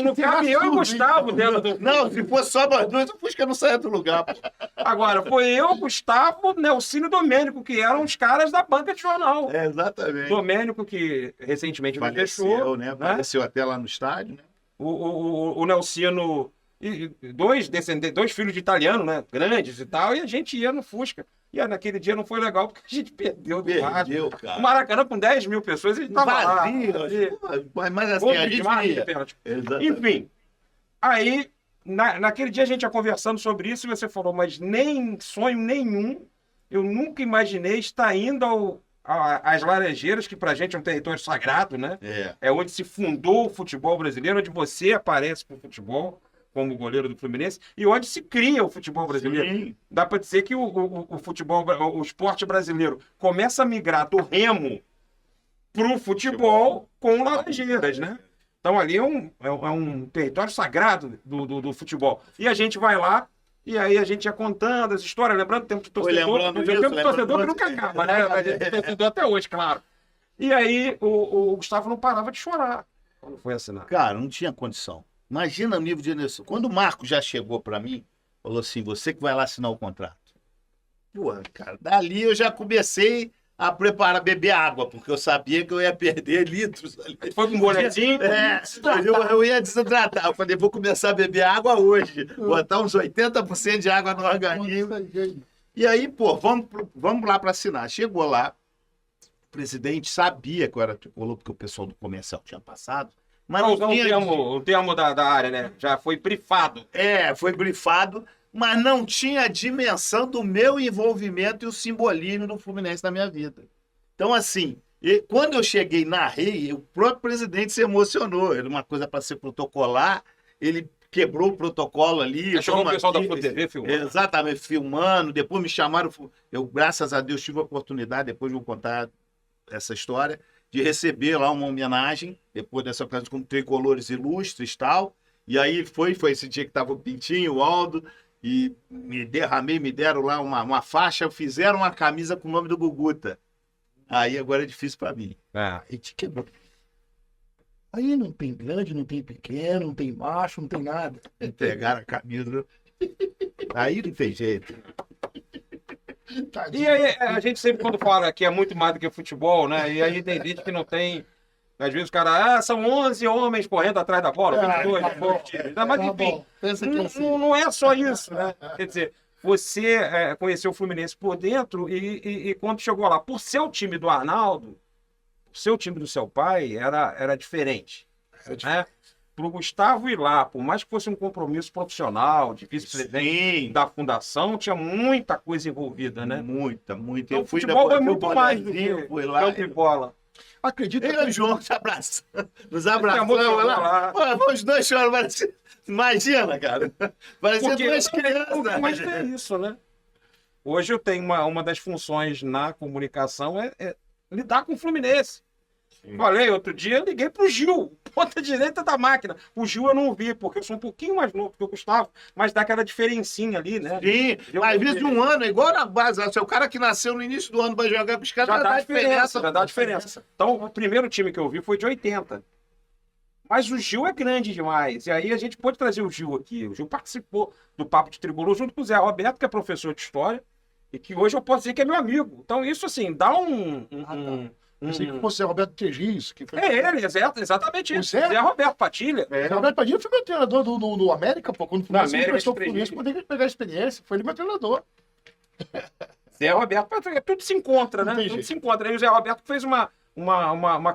não cabe eu e o Gustavo dentro do... Não, se fosse só nós dois, o Fusca não saia do lugar. Pô. Agora, foi eu, Gustavo, Nelsinho e Domênico, que eram os caras da banca de jornal. Exatamente. Domênico, que recentemente me Faleceu, deixou. né? Faleceu até lá no estádio, né? O Nelsino, dois filhos de italiano, né? Grandes e tal, e a gente ia no Fusca. E naquele dia não foi legal porque a gente perdeu do lado. Cara. O Maracanã com 10 mil pessoas, ele tava lá. Mas assim, a gente ia. Exatamente. Enfim, aí, naquele dia a gente ia conversando sobre isso e você falou, mas nem sonho nenhum, eu nunca imaginei estar indo as Laranjeiras, que pra gente é um território sagrado, né? É. É onde se fundou o futebol brasileiro, onde você aparece pro futebol como goleiro do Fluminense e onde se cria o futebol brasileiro. Sim. Dá para dizer que o futebol, o esporte brasileiro começa a migrar do remo pro futebol com Laranjeiras, né? Então ali é um território sagrado do futebol. E a gente vai lá e aí a gente ia contando as histórias, lembrando o tempo de torcedor, lembrando o disso, tempo de torcedor que lembrando nunca disso. acaba, né? A gente tem torcedor até hoje, claro. E aí o Gustavo não parava de chorar quando foi assinar. Cara, não tinha condição. Imagina o nível de energia. Quando o Marco já chegou pra mim, falou assim, você que vai lá assinar o contrato. Porra, cara, dali eu já comecei a preparar, beber água, porque eu sabia que eu ia perder litros ali. Foi com um bonezinho? É, eu ia desidratar. Eu falei, vou começar a beber água hoje. Botar uns 80% de água no organismo. E aí, pô, vamos lá para assinar. Chegou lá, o presidente sabia que eu era tricolor, porque o pessoal do comercial tinha passado. Mas Não, não o tinha... termo da área, né? Já foi brifado. É, foi brifado, mas não tinha a dimensão do meu envolvimento e o simbolismo do Fluminense na minha vida. Então, assim, quando eu cheguei na REI, o próprio presidente se emocionou. Era uma coisa para ser protocolar, ele quebrou o protocolo ali. Chegou o pessoal da aqui, Flu TV filmando. Exatamente, filmando. Depois me chamaram, eu, graças a Deus, tive a oportunidade, depois vou contar essa história, de receber lá uma homenagem, depois dessa ocasião, com tricolores ilustres e tal. E aí foi esse dia que tava o Pintinho, o Aldo, e me deram lá uma faixa, fizeram uma camisa com o nome do Guguta. Aí agora é difícil para mim. Aí te quebrou. Aí não tem grande, não tem pequeno, não tem macho, não tem nada. Pegaram a camisa. Aí não tem jeito. E aí, a gente sempre, quando fala que é muito mais do que futebol, né? E aí tem gente que não tem. Às vezes o cara, são 11 homens correndo atrás da bola, 22 de forte. Mas enfim, não é só isso, né? Quer dizer, você conheceu o Fluminense por dentro e quando chegou lá, por ser o time do Arnaldo, o seu time do seu pai era diferente. Né? Para o Gustavo ir lá, por mais que fosse um compromisso profissional, de vice-presidente da fundação, tinha muita coisa envolvida, né? Muita. Então, Eu o fui futebol depois é muito mais do bonezinho, que fui lá. campo e bola. Acredita Eu e o João se abraçando, nos Amor, abraçamos lá. lá. Pô, os dois choram, parecia... Imagina, cara. Parecia Porque duas crianças. Mas é isso, né? Hoje eu tenho uma das funções na comunicação é lidar com o Fluminense. Falei, outro dia eu liguei pro Gil, ponta direita da máquina. O Gil eu não vi, porque eu sou um pouquinho mais novo que o Gustavo, mas dá aquela diferencinha ali, né? Sim, às vezes de um ano, igual na base. O cara que nasceu no início do ano vai jogar com os caras, Já dá diferença, já dá diferença. Então, o primeiro time que eu vi foi de 80. Mas o Gil é grande demais. E aí a gente pôde trazer o Gil aqui. O Gil participou do Papo de Tricolor junto com o Zé Roberto, que é professor de história, e que hoje eu posso dizer que é meu amigo. Então, isso, assim, dá Eu sei que fosse Roberto Tegiz. Que foi... É ele, exatamente isso. Zé? Zé Roberto Patilha. Roberto Padilha foi meu treinador do América, pô. Quando o Fluminense América emprestou de pro Fluminense, Três poder pegar a experiência. Foi ele meu treinador. Zé Roberto Patilha. Tudo se encontra, né? Não tem Tudo jeito. se encontra. Aí o Zé Roberto fez uma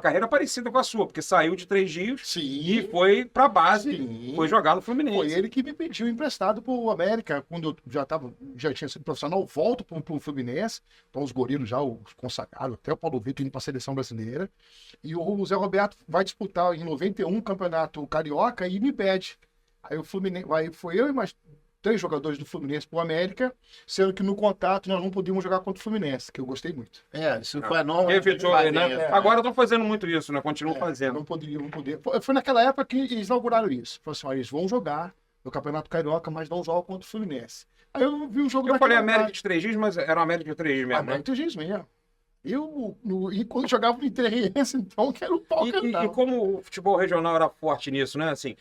carreira parecida com a sua, porque saiu de Três Rios e Sim. foi pra base, Sim. foi jogar no Fluminense. Foi ele que me pediu emprestado pro América, quando eu já tinha sido profissional, volto pro Fluminense, então os gorilos já, os consagrados, até o Paulo Vitor indo pra seleção brasileira, e o Zé Roberto vai disputar em 91 o Campeonato Carioca e me pede. Aí o Fluminense, aí foi eu e mais 3 jogadores do Fluminense pro América, sendo que no contato nós não podíamos jogar contra o Fluminense, que eu gostei muito. Isso foi a norma. Evitou, né? Agora estão fazendo muito isso, né? Continuam fazendo. Não poderia. Foi naquela época que eles inauguraram isso. Falaram assim, ó, eles vão jogar no Campeonato Carioca, mas não jogam contra o Fluminense. Aí eu vi um jogo Eu falei daquele América de Três Rios, mas era América de Três Rios mesmo. América de Três mesmo. E quando jogava no Interriense, então, que era o pau que E como o futebol regional era forte nisso, né? Assim,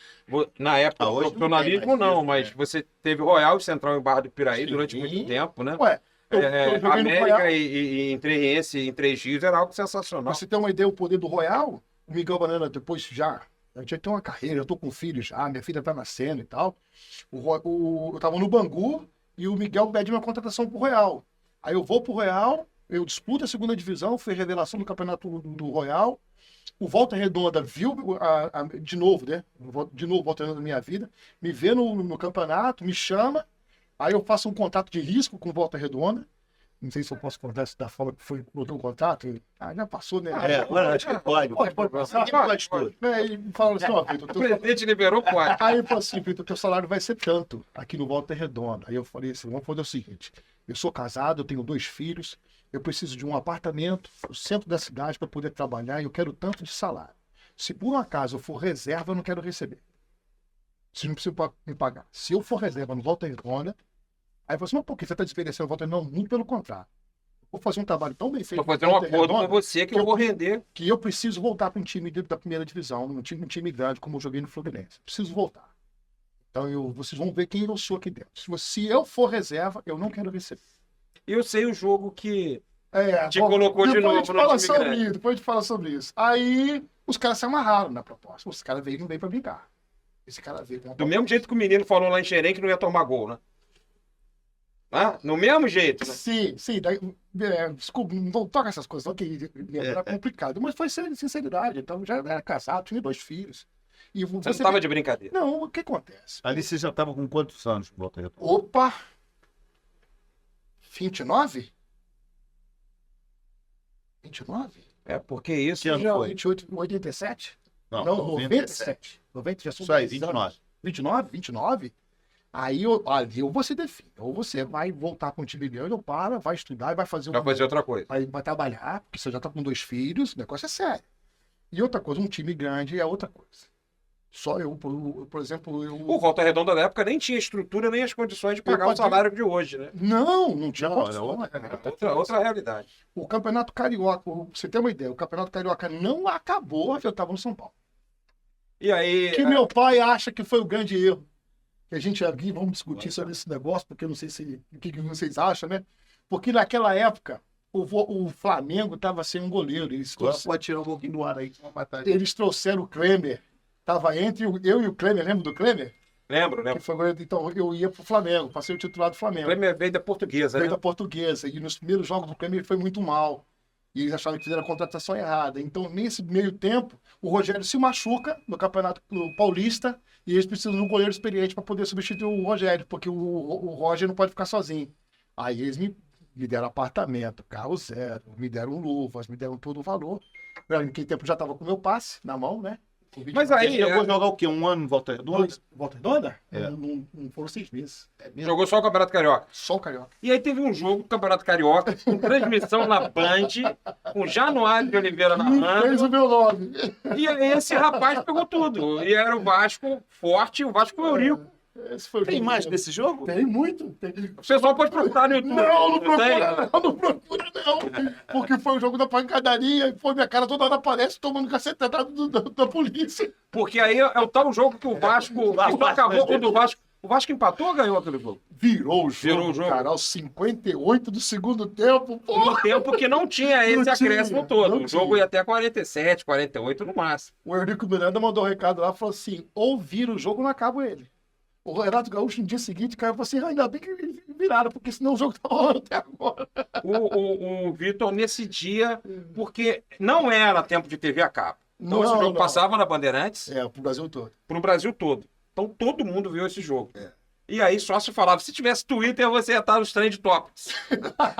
na época do hoje profissionalismo, não tem mais não, isso, mas né? você teve Royal e Central em Barra do Piraí Sim. durante muito tempo, né? Ué, eu joguei no América Royal. e Interriense em Três Rios era algo sensacional. Pra você ter uma ideia, o poder do Royal, o Miguel Banana, depois já tem uma carreira, eu tô com filho já, minha filha tá nascendo e tal. Eu tava no Bangu e o Miguel pede uma contratação pro Royal. Aí eu vou pro Royal, eu disputo a segunda divisão, fui revelação do campeonato do Royal. O Volta Redonda viu de novo, né? De novo, Volta Redonda na minha vida, me vê no campeonato, me chama, aí eu faço um contrato de risco com o Volta Redonda. não sei se eu posso contar isso da forma que foi botou o contrato. Já passou, né? Acho que pode. Pode passar. Pode tudo. E falaram assim, ó, Vitor, O presidente liberou, pode. aí ele falou assim, Vitor, teu salário vai ser tanto aqui no Volta Redonda. Aí eu falei assim, vamos fazer o seguinte, eu sou casado, eu tenho 2 filhos, eu preciso de um apartamento no centro da cidade para poder trabalhar e eu quero tanto de salário. Se por um acaso eu for reserva, eu não quero receber. Vocês não precisam me pagar. Se eu for reserva no Volta Redonda, aí eu falei assim, mas por que você está desmerecendo o Volta Redonda? Não, muito pelo contrário. Vou fazer um trabalho tão bem feito. Vou fazer no um Volta acordo com Redonda, você que eu vou render. que eu preciso voltar para um time da primeira divisão, um time grande como eu joguei no Fluminense. Preciso voltar. Então vocês vão ver quem eu sou aqui dentro. Se eu for reserva, eu não quero receber. Eu sei o jogo que te colocou de depois novo a gente no fala time sobre grande. isso, depois a gente fala sobre isso. Aí os caras se amarraram na proposta. Os caras veio para brincar. Esse cara veio com uma Do mesmo jeito que o menino falou lá em Xerém que não ia tomar gol, né? No mesmo jeito, né? Sim. Desculpa, não toca essas coisas, não, que era complicado. Mas foi sinceridade. Então já era casado, tinha 2 filhos. E Você não estava de brincadeira. Não, o que acontece? Ali você já estava com quantos anos, Volta Redonda? Opa! 29? 29? É, porque isso Que ano já... foi? 28, 87? Não, Não, 97. 97. 90 já são Isso aí, 10 anos. 29. 29? 29? Aí ali ou você define. Ou você vai voltar com o time grande, ou vai estudar e vai fazer Vai fazer outra coisa. vai trabalhar, porque você já tá com 2 filhos, o negócio é sério. E outra coisa, um time grande é outra coisa. Só eu, por exemplo, O Volta Redonda da época nem tinha estrutura nem as condições de pagar o pode- salário de hoje, né? Não tinha Não, condições. Outra realidade. O Campeonato Carioca, pra você ter uma ideia, o Campeonato Carioca não acabou, eu estava no São Paulo. E aí... Que meu pai acha que foi o grande erro. Que a gente aqui, vamos discutir sobre esse negócio, porque eu não sei o que vocês acham, né? Porque naquela época, o Flamengo estava sem um goleiro. Agora pode tirar um pouquinho do ar aí. Eles trouxeram o Klemer. Tava entre eu e o Klemer, lembra do Klemer? Lembro. Que foi goleiro. Então eu ia pro Flamengo, passei o titular do O Flamengo. Klemer veio da Portuguesa, Veio né? da Portuguesa. E nos primeiros jogos do Klemer ele foi muito mal. E eles acharam que fizeram a contratação errada. Então, nesse meio tempo, o Rogério se machuca no Campeonato Paulista e eles precisam de um goleiro experiente para poder substituir o Rogério, porque o Roger não pode ficar sozinho. Aí eles me deram apartamento, carro zero, me deram luvas, me deram todo o valor. Naquele tempo já estava com o meu passe na mão, né? Mas aí... Chegou a jogar o quê? Um ano em Volta Redonda? Volta Redonda? É. Não foram 6 meses. Jogou só o Campeonato Carioca. Só o Carioca. E aí teve um jogo do Campeonato Carioca com transmissão na Band, com Januário de Oliveira Fez narrando. o meu nome. E aí esse rapaz pegou tudo. E era o Vasco forte, o Vasco foi o Eurico. Esse foi o Tem jogo. mais desse jogo? Tem muito. Tem. O pessoal pode procurar no YouTube. Não tem? procura não. Porque foi o jogo da pancadaria e foi minha cara toda hora aparece tomando cacetada da polícia. Porque aí é o tal jogo que o Vasco... que só acabou quando o Vasco... O Vasco empatou ou ganhou aquele jogo? Virou o Virou o jogo, jogo. cara, aos 58 do segundo tempo. Pô. No tempo que não tinha esse Não tinha, acréscimo todo. não O jogo tinha. ia até 47, 48 no máximo. O Eurico Miranda mandou um recado lá e falou assim: ou vira o jogo, não acabo ele. O Renato Gaúcho no dia seguinte caiu e falou assim: ainda bem que viraram, porque senão o jogo tá rolando até agora. O Vitor, nesse dia, porque não era tempo de TV a cabo. Então esse Não, jogo não. passava na Bandeirantes Pro Brasil todo. pro Brasil todo. Então todo mundo viu esse jogo. E aí só se falava, se tivesse Twitter, você ia estar nos trend topics.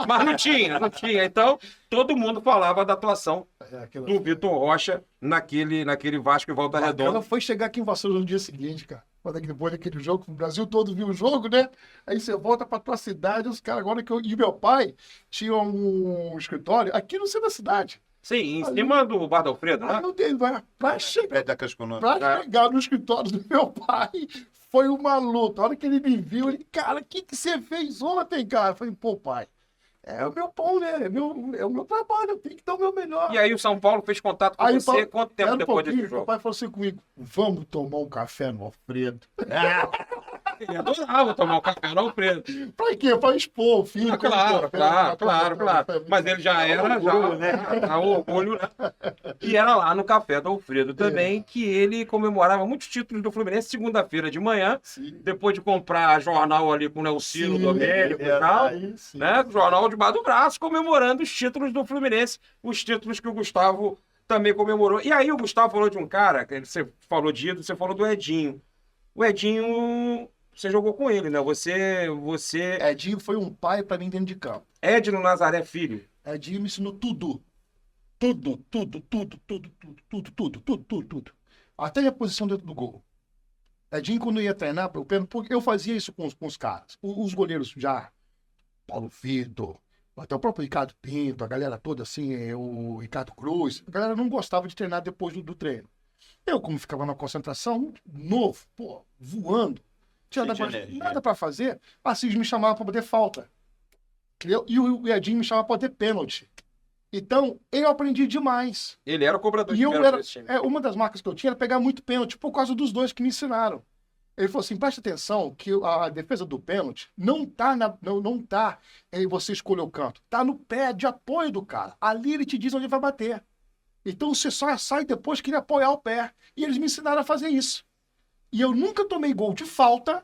Mas não tinha. Então todo mundo falava da atuação do Vitor Rocha naquele Vasco e Volta Ela Redonda. foi chegar aqui em Vassouras no dia seguinte, cara. Quando depois daquele jogo, o Brasil todo viu o jogo, né? Aí você volta pra tua cidade, os caras, agora que eu e meu pai tinha um escritório aqui no centro da cidade. Sim, em cima do Bar da Alfredo, Aí né? não tem, pra chegar, Prédio da Casconão. pra chegar no escritório do meu pai, foi uma luta. A hora que ele me viu, ele, cara, o que você fez ontem, cara? Eu falei, pô, pai, é o meu pão, né? É o meu trabalho, eu tenho que dar o meu melhor. E aí o São Paulo fez contato com Aí, você quanto tempo Era um depois desse pouquinho, jogo? meu pai falou assim comigo, vamos tomar um café no Alfredo. Ele adorava tomar um café no Alfredo. Pra quê? Pra expor o filho. Claro. Mas ele já era, o orgulho, né? E era lá no Café do Alfredo também, que ele comemorava muitos títulos do Fluminense segunda-feira de manhã, Sim. depois de comprar jornal ali com o Nelcino, Domênico e tal, Aí, sim. né? Jornal debaixo do braço, comemorando os títulos do Fluminense, os títulos que o Gustavo também comemorou. E aí o Gustavo falou de um cara, que você falou de ídolo, você falou do Edinho. O Edinho você jogou com ele, né? Você Edinho foi um pai pra mim dentro de campo. Edno Nazaré Filho. Edinho me ensinou tudo. Tudo, tudo, tudo, tudo, tudo, tudo, tudo, tudo, tudo, tudo. Até minha posição dentro do gol. Edinho, quando eu ia treinar, porque eu fazia isso com os caras. Os goleiros já, Paulo Vitor, até o próprio Ricardo Pinto, a galera toda assim, o Ricardo Cruz, a galera não gostava de treinar depois do treino. Eu, como ficava na concentração, novo, pô, voando, tinha nada pra fazer, a Assis me chamava pra bater falta. Entendeu? E o Edinho me chamava pra bater pênalti. Então, eu aprendi demais. Ele era o cobrador E de eu pênalti era, desse time. uma das marcas que eu tinha era pegar muito pênalti, por causa dos dois que me ensinaram. Ele falou assim, preste atenção que a defesa do pênalti não tá em você escolher o canto, tá no pé de apoio do cara. Ali ele te diz onde ele vai bater. Então você só sai depois que ele apoiar o pé. E eles me ensinaram a fazer isso. E eu nunca tomei gol de falta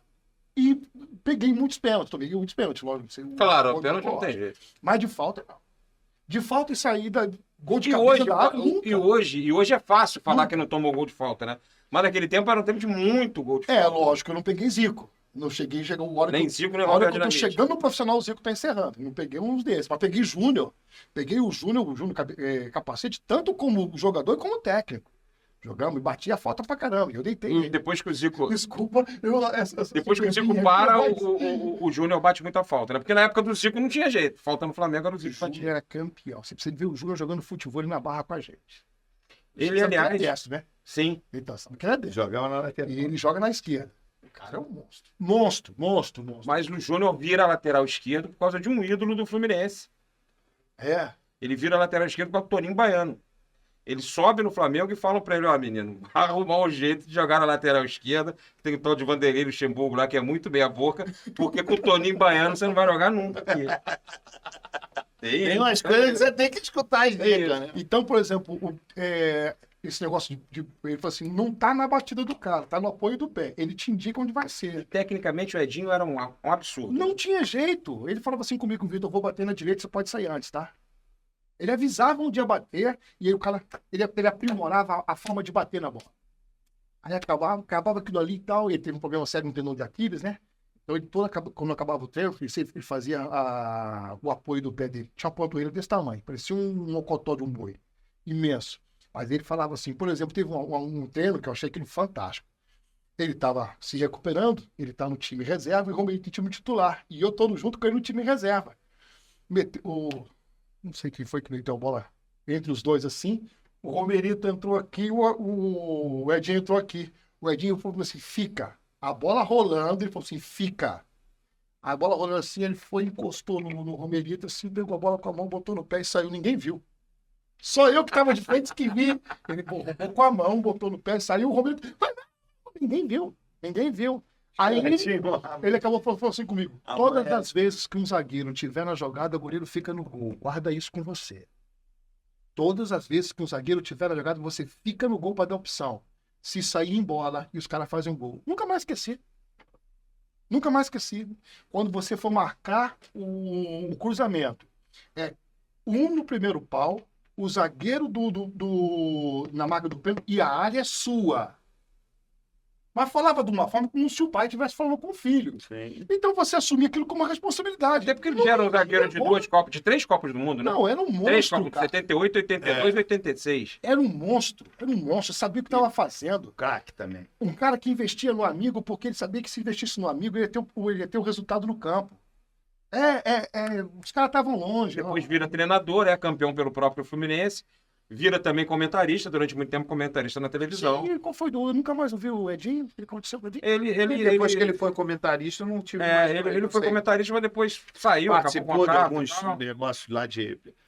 e peguei muitos pênaltis. Tomei muitos pênaltis, lógico. Claro, o pênalti não tem jeito. Mas de falta, não. De falta e saída, gol de E cabeça hoje, da área, nunca. e hoje é fácil falar que não tomou gol de falta, né? Mas naquele tempo era um tempo de muito gol de falta. Lógico, eu não peguei Zico. Não cheguei, chegou uma hora Nem que Zico, nem a hora Roberto que eu tô Dinamite. chegando no profissional, o Zico tá encerrando. Não peguei uns desses, mas peguei Júnior. Peguei o Júnior capacete, tanto como jogador como técnico. Jogamos e batia a falta pra caramba. Eu deitei. E depois que o Zico... Desculpa, Depois que o Zico para, o Júnior bate muita falta, né? Porque na época do Zico não tinha jeito. Falta no Flamengo era o O Zico que Júnior batia. era campeão. Você precisa ver o Júnior jogando futebol na barra com a gente. Ele, Sabe que aliás... é destro, né? Sim. Então, sabe que é destro. Jogava na lateral. E ele joga na esquerda. O cara é um monstro. Monstro, monstro, monstro. Mas o Júnior vira lateral esquerdo por causa de um ídolo do Fluminense. É. Ele vira lateral esquerdo com o Toninho Baiano. Ele sobe no Flamengo e falam pra ele, ó, menino, arrumar um jeito de jogar na lateral esquerda, que tem o tal de Vanderlei Luxemburgo lá, que é muito meia boca, porque com o Toninho Baiano você não vai jogar nunca aqui. Tem umas coisas que você tem que escutar as dicas, né? Então, por exemplo, esse negócio ele falou assim, não tá na batida do cara, tá no apoio do pé. Ele te indica onde vai ser. Tecnicamente o Edinho era um absurdo. Não tinha jeito. Ele falava assim comigo, Vitor, eu vou bater na direita, você pode sair antes, tá? Ele avisava onde ia bater e aí o cara, ele aprimorava a forma de bater na bola. Aí acabava aquilo ali e tal, e ele teve um problema sério no tendão de Aquiles, né? Então ele quando acabava o treino, ele fazia o apoio do pé dele. Tinha uma panturrilha desse tamanho, parecia um mocotó de um boi. Imenso. Mas ele falava assim, por exemplo, teve um treino que eu achei aquele fantástico. Ele estava se recuperando, ele tá no time reserva e o Romerito no time titular. E eu tô junto com ele no time reserva. Não sei quem foi que meteu a bola entre os dois assim. O Romerito entrou aqui, o Edinho entrou aqui. O Edinho falou assim, fica. A bola rolando, ele falou assim, fica. A bola rolando assim, ele foi, encostou no Romerito, assim, pegou a bola com a mão, botou no pé e saiu, ninguém viu. Só eu que estava de frente que vi. Ele roubou com a mão, botou no pé, saiu, o Romerito... Ninguém viu, ninguém viu. Aí ele acabou falando assim comigo, todas as vezes que um zagueiro tiver na jogada, o goleiro fica no gol. Guarda isso com você. Todas as vezes que um zagueiro tiver na jogada, você fica no gol para dar opção. Se sair em bola e os caras fazem um gol. Nunca mais esqueci. Nunca mais esqueci. Quando você for marcar o cruzamento, no primeiro pau, o zagueiro na marca do pênalti e a área é sua. Mas falava de uma forma como se o pai estivesse falando com o filho. Sim. Então você assumia aquilo como uma responsabilidade. Até porque ele já era um zagueiro de 3 Copas do Mundo, né? Não, era um 3 monstro, Copas, cara. 78, 82 e 86. Era um monstro, sabia o que estava fazendo. Craque também. Um cara que investia no amigo, porque ele sabia que se investisse no amigo, ele ia ter o resultado no campo. Os caras estavam longe. Depois vira treinador, é campeão pelo próprio Fluminense. Vira também comentarista, durante muito tempo comentarista na televisão. Sim, qual foi eu nunca mais ouvi o Edinho? O que aconteceu com o Edinho? Depois que ele foi comentarista, eu não tive ele foi comentarista, mas depois saiu, participou de alguns tal. negócios lá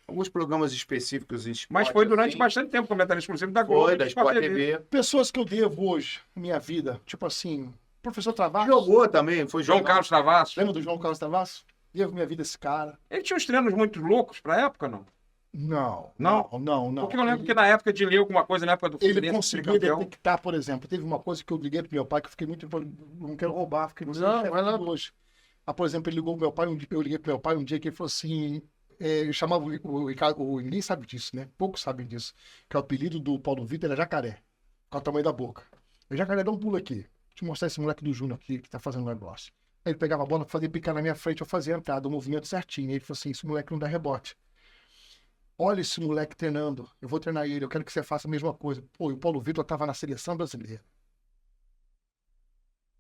alguns programas específicos em esporte. Mas foi durante assim. bastante tempo comentarista exclusivo da Globo. Foi, da Sport TV. Pessoas que eu devo hoje, na minha vida, tipo assim, professor Travassos. Jogou também, foi João Carlos Travassos. Lembra do João Carlos Travassos? Devo minha vida a esse cara. Ele tinha uns treinos muito loucos pra época, não? Não. Porque eu lembro que na época de ler alguma coisa, na época do Ele Fluminense, conseguia detectar, por exemplo, teve uma coisa que eu liguei pro meu pai, que eu fiquei muito... Não quero roubar, fiquei muito... hoje. Por exemplo, ele ligou pro meu pai, eu liguei pro meu pai um dia que ele falou assim... Ele chamava o Ricardo... Ninguém sabe disso, né? Poucos sabem disso. Que o apelido do Paulo Vitor era Jacaré. Com o tamanho da boca. O Jacaré dá um pulo aqui. te mostrar esse moleque do Júnior aqui que tá fazendo negócio. Aí ele pegava a bola, fazia picar na minha frente, eu fazia a entrada, o movimento certinho. Aí ele falou assim, esse moleque não dá rebote. Olha esse moleque treinando, eu vou treinar ele, eu quero que você faça a mesma coisa. Pô, e o Paulo Vitor tava na seleção brasileira.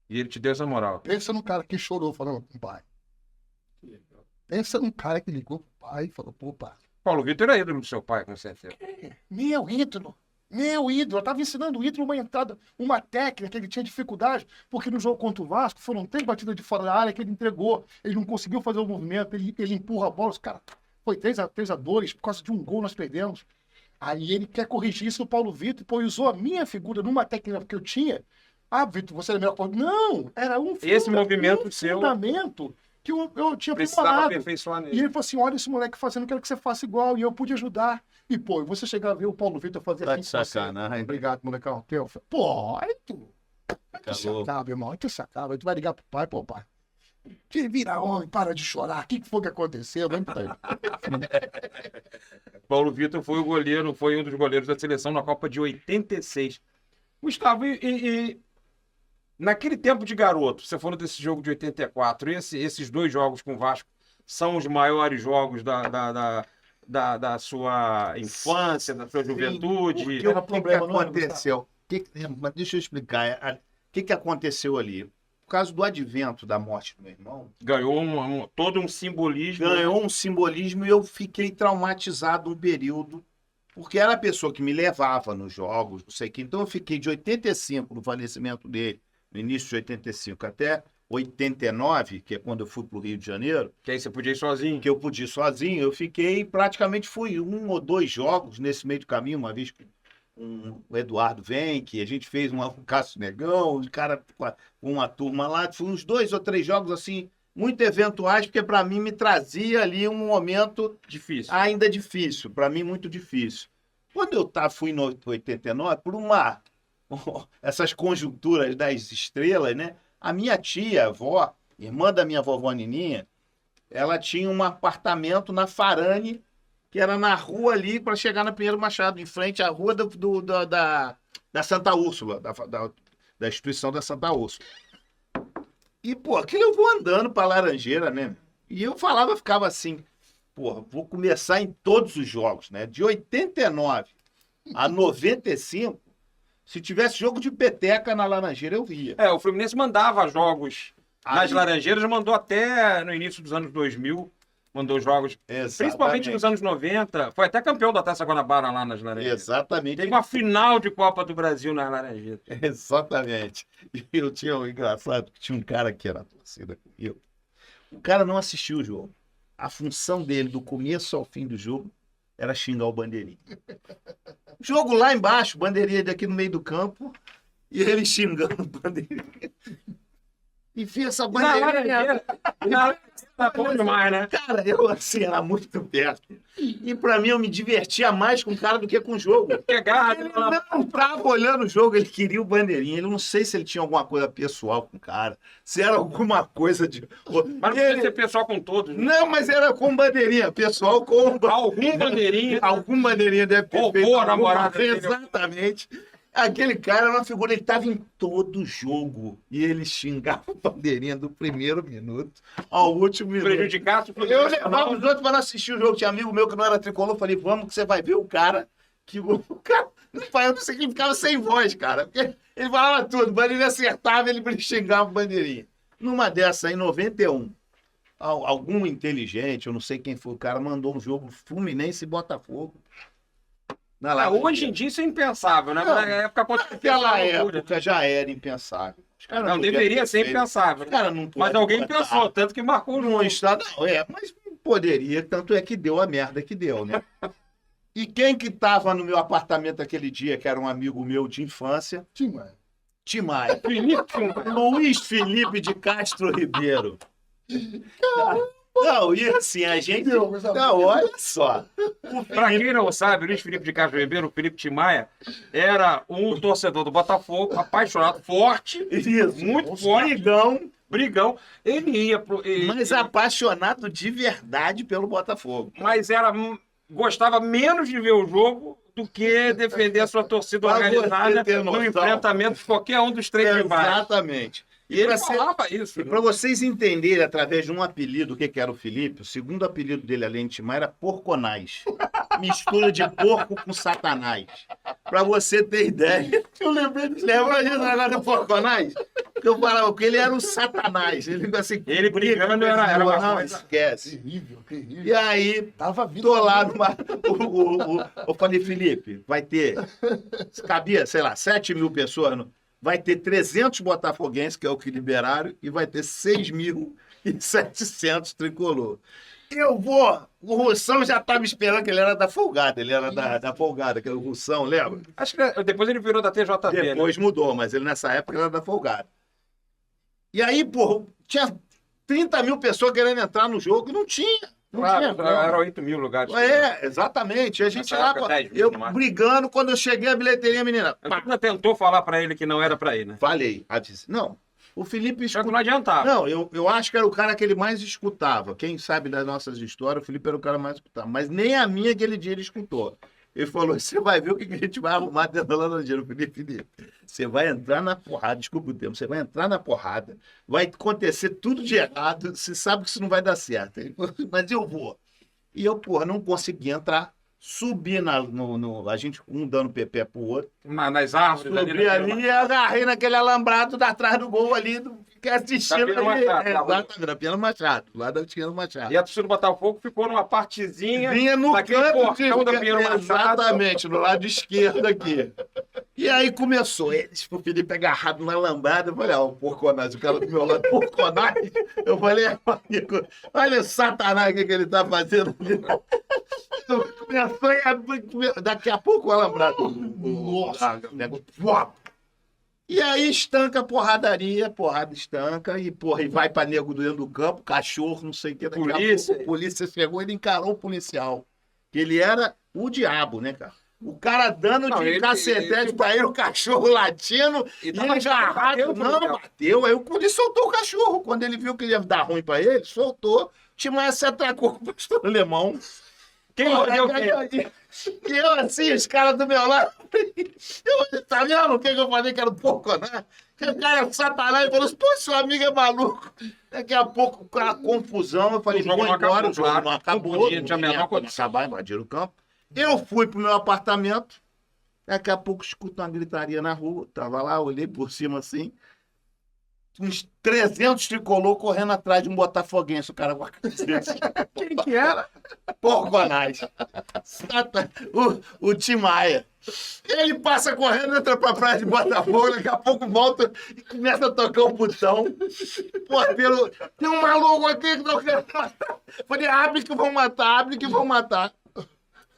E ele te deu essa moral. Pensa num cara que chorou falando com o pai. Pensa num cara que ligou pro pai e falou, pô, pai. Paulo Vitor era ídolo do seu pai, com certeza. Meu ídolo. Meu ídolo. Eu tava ensinando o ídolo uma entrada, uma técnica que ele tinha dificuldade, porque no jogo contra o Vasco foram 3 batidas de fora da área que ele entregou. Ele não conseguiu fazer o movimento, ele empurra a bola. Os caras, foi 3-2, por causa de um gol nós perdemos. Aí ele quer corrigir isso no Paulo Vitor, e pô, usou a minha figura numa técnica que eu tinha. Ah, Vitor, você é melhor. Não, era um Esse movimento seu fundamento que eu tinha precisava preparado. aperfeiçoar E nele. ele falou assim, olha esse moleque fazendo, quero que você faça igual. E eu pude ajudar. E, pô, você chegar a ver o Paulo Vitor fazer Tá assim de com você. sacanagem. Obrigado, molecão. Teu. Pô, aí tu. Aí tu se louco. acaba, irmão. Aí tu se acaba. Aí tu vai ligar pro pai, pô, pai. Te vira homem, para de chorar. O que foi que aconteceu? Vem pra aí. Paulo Vitor foi o goleiro, foi um dos goleiros da seleção na Copa de 86. Gustavo, e naquele tempo de garoto, você falou desse jogo de 84, esses 2 jogos com o Vasco são os maiores jogos da sua infância, da sua juventude? Porque Era o que problema, não era, aconteceu? Mas deixa eu explicar. O que aconteceu ali? Por causa do advento da morte do meu irmão, Ganhou todo um simbolismo. ganhou um simbolismo e eu fiquei traumatizado um período, porque era a pessoa que me levava nos jogos, não sei o que. Então eu fiquei de 85, no falecimento dele, no início de 85, até 89, que é quando eu fui para o Rio de Janeiro, Que aí você podia ir sozinho. que eu pude ir sozinho, eu fiquei, praticamente fui 1 ou 2 jogos nesse meio do caminho, uma vez que o Eduardo vem, que a gente fez um Cássio Negão, o cara com uma turma lá, foi uns 2 ou 3 jogos assim, muito eventuais, porque para mim me trazia ali um momento Difícil. ainda difícil, para mim muito difícil. Quando eu fui em 89, por essas conjunturas das estrelas, né? A minha tia, avó, irmã da minha vovó Nininha, ela tinha um apartamento na Farane, que era na rua ali, para chegar na Pinheiro Machado, em frente à rua da Santa Úrsula, da instituição da Santa Úrsula. E, pô, aquilo eu vou andando para Laranjeira, né? E eu ficava assim, pô, vou começar em todos os jogos, né? De 89 a 95, se tivesse jogo de peteca na Laranjeira, eu via. O Fluminense mandava jogos nas Aí- Laranjeiras, mandou até no início dos anos 2000, mandou jogos, principalmente nos anos 90, foi até campeão da Taça Guanabara lá nas Laranjeiras. Exatamente. Teve uma final de Copa do Brasil nas Laranjeiras. Exatamente. E eu tinha um engraçado, que tinha um cara que era torcida comigo. O cara não assistiu o jogo. A função dele, do começo ao fim do jogo, era xingar o Bandeirinha. Jogo lá embaixo, Bandeirinha daqui no meio do campo, e ele xingando o Bandeirinha. E fez essa Na Bandeirinha. Laranjeira, tá bom demais, né? Cara, eu assim, era muito perto. E pra mim, eu me divertia mais com o cara do que com o jogo. Que garra, Ele não estava olhando o jogo, ele queria o Bandeirinha. Ele não sei se ele tinha alguma coisa pessoal com o cara, se era alguma coisa de. mas não precisa ser pessoal com todos. Né? Não, mas era com Bandeirinha, pessoal com Algum bandeirinha. algum Bandeirinha deve ter Roubou feito a alguma- namorada dele. Exatamente. Aquele cara era uma figura, ele estava em todo jogo. E ele xingava o Bandeirinha do primeiro minuto ao último minuto. Prejudicasse o Eu Fluminense. levava os outros para não assistir o jogo. Tinha amigo meu que não era tricolor. Eu falei, vamos que você vai ver o cara. Que o cara, eu não sei quem ficava sem voz, cara. Porque ele falava tudo. O Bandeirinha acertava, ele xingava o Bandeirinha. Numa dessa aí, em 91, algum inteligente, eu não sei quem foi o cara, mandou um jogo Fluminense e Botafogo. Na Laranjeira. Hoje em dia isso é impensável, né? Não, Na época aconteceu Naquela uma loucura. época já era impensável. Os caras Não, podiam deveria ter ser feito. impensável. Os caras não Mas podem alguém botar pensou, tanto que marcou o no jogo. estado. Não, mas não poderia, tanto é que deu a merda que deu, né? E quem que tava no meu apartamento aquele dia, que era um amigo meu de infância? Sim, mano. Timaya. Felipe, Luiz Felipe de Castro Ribeiro. Não, e assim, a gente. Não, olha só. pra quem não sabe, Luiz Felipe de Castro Ribeiro, o Felipe Timaya, era um torcedor do Botafogo, apaixonado, forte, Isso. muito forte, Brigão, brigão. Ele ia pro. mas apaixonado de verdade pelo Botafogo. Mas gostava menos de ver o jogo do que defender a sua torcida Pra você organizada ter no noção. enfrentamento de qualquer um dos três rivais. Exatamente. E ele pra ser- falava isso. E né? para vocês entenderem, através de um apelido, o que era o Felipe, o segundo apelido dele, além de Timar, era Porconás. Mistura de porco com satanás. Para você ter ideia. Eu lembrei disso. Lembra disso agora do Porconás? Que eu falava que ele era o satanás. Ele, assim, Ele brigando era uma não, coisa. esquece. Terrível, terrível. E aí, Tava vindo. tô lá numa. Eu falei, Felipe, vai ter. Cabia, sei lá, 7 mil pessoas. Vai ter 300 botafoguenses, que é o que liberaram, e vai ter 6.700 tricolor. Eu vou. O Russão já estava esperando, que ele era da Folgada, ele era da Folgada, que é o Russão, lembra? Acho que depois ele virou da TJB, né? Depois mudou, mas ele nessa época era da Folgada. E aí, porra, tinha 30 mil pessoas querendo entrar no jogo, e não tinha. Não Claro, tinha. eram 8 mil lugares. Exatamente. A gente Nessa lá, época, 10 mil, eu no máximo. brigando, quando eu cheguei à bilheteria, a menina. A menina tentou falar pra ele que não era pra ir, né? Falei. Ela disse, não, o Felipe Só que escuta. não adiantava. Não, eu acho que era o cara que ele mais escutava. Quem sabe das nossas histórias, o Felipe era o cara mais escutava. Mas nem a minha aquele dia ele escutou. Ele falou, você vai ver o que a gente vai arrumar dentro da Laranjeira. Felipe, você vai entrar na porrada, desculpa o termo, você vai entrar na porrada, vai acontecer tudo de errado, você sabe que isso não vai dar certo. Ele falou, mas eu vou. E eu, porra, não consegui entrar, subi a gente um dando pepé pro outro, Nas árvores. subi ali e agarrei naquele alambrado da atrás do gol ali, fiquei assistindo Pena ali. Machado, Exatamente, da Pena Machado, lá da Pena Machado. E a torcida do Botafogo ficou numa partezinha Vinha no daquele canto portão da Pinheiro Machado. exatamente, no lado esquerdo aqui. E aí começou, eles, o Felipe agarrado na lambada, eu falei, ó, o Porconás, o cara do meu lado, Porconás. Eu falei, amigo, olha o satanás o que ele tá fazendo ali. Começou e daqui a pouco o alambrado. Nossa, e aí estanca a porradaria, porrada estanca, e porra, e vai pra nego dentro do campo, cachorro, não sei o que. Daqui a Polícia. pouco, a polícia chegou, ele encarou o policial. Que ele era o diabo, né, cara? O cara dando Não, de ele- cacetete ele- pra ele, o cachorro latindo, E e tava ele agarrado. bateu, Não, policial. bateu. Aí o polícia soltou o cachorro. Quando ele viu que ia dar ruim pra ele, soltou. Timaya se atracou com o pastor alemão. Quem mordeu quem? E eu assim, os caras do meu lado. Tá vendo o que eu falei que era um porco, né? O cara é satanás, falou assim, pô, seu amigo é maluco. Daqui a pouco, a confusão, eu falei, O jogo vou não embora, acabou, o jogo claro. não acabou. Não podia, não tinha a menor ia condição. acabar, invadiram o campo. Eu fui pro meu apartamento, daqui a pouco escuto uma gritaria na rua, tava lá, olhei por cima assim, uns 300 tricolor correndo atrás de um botafoguense, o cara com a camiseta. Quem que era? Porconás. O Timaya. Ele passa correndo, entra pra praia de Botafogo, daqui a pouco volta e começa a tocar o botão. Pô, tem um maluco aqui que não quer matar. Falei, abre que vão matar, abre que vão matar.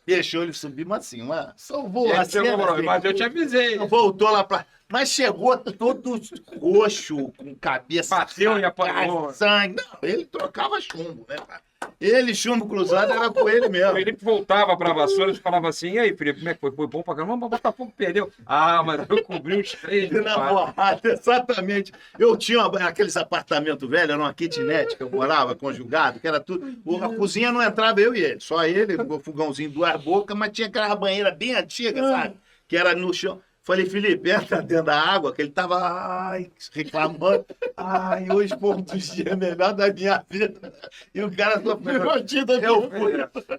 Deixou ele subir, mas assim, salvou. Ele Assim, chegou, assim. mas eu te avisei. Voltou lá pra... Mas chegou todo roxo, com cabeça... Bateu e apanhou. Sangue. Não, ele trocava chumbo, né, cara? Ele, chumbo cruzado, era com ele mesmo. O Felipe voltava pra vassoura e falava assim, e aí, Felipe, como é que foi? Foi bom pra caramba, mas o Botafogo perdeu. Ah, mas eu cobri os 3. Na porrada, exatamente. Eu tinha aqueles apartamentos velhos, era uma kitnet que eu morava, conjugado, que era tudo. A cozinha não entrava eu e ele, só ele, o fogãozinho, 2 bocas, mas tinha aquela banheira bem antiga, sabe? Que era no chão. Falei, Felipe, entra dentro da água, que ele tava reclamando. Ai, hoje foi um dos dias melhor da minha vida. E o cara só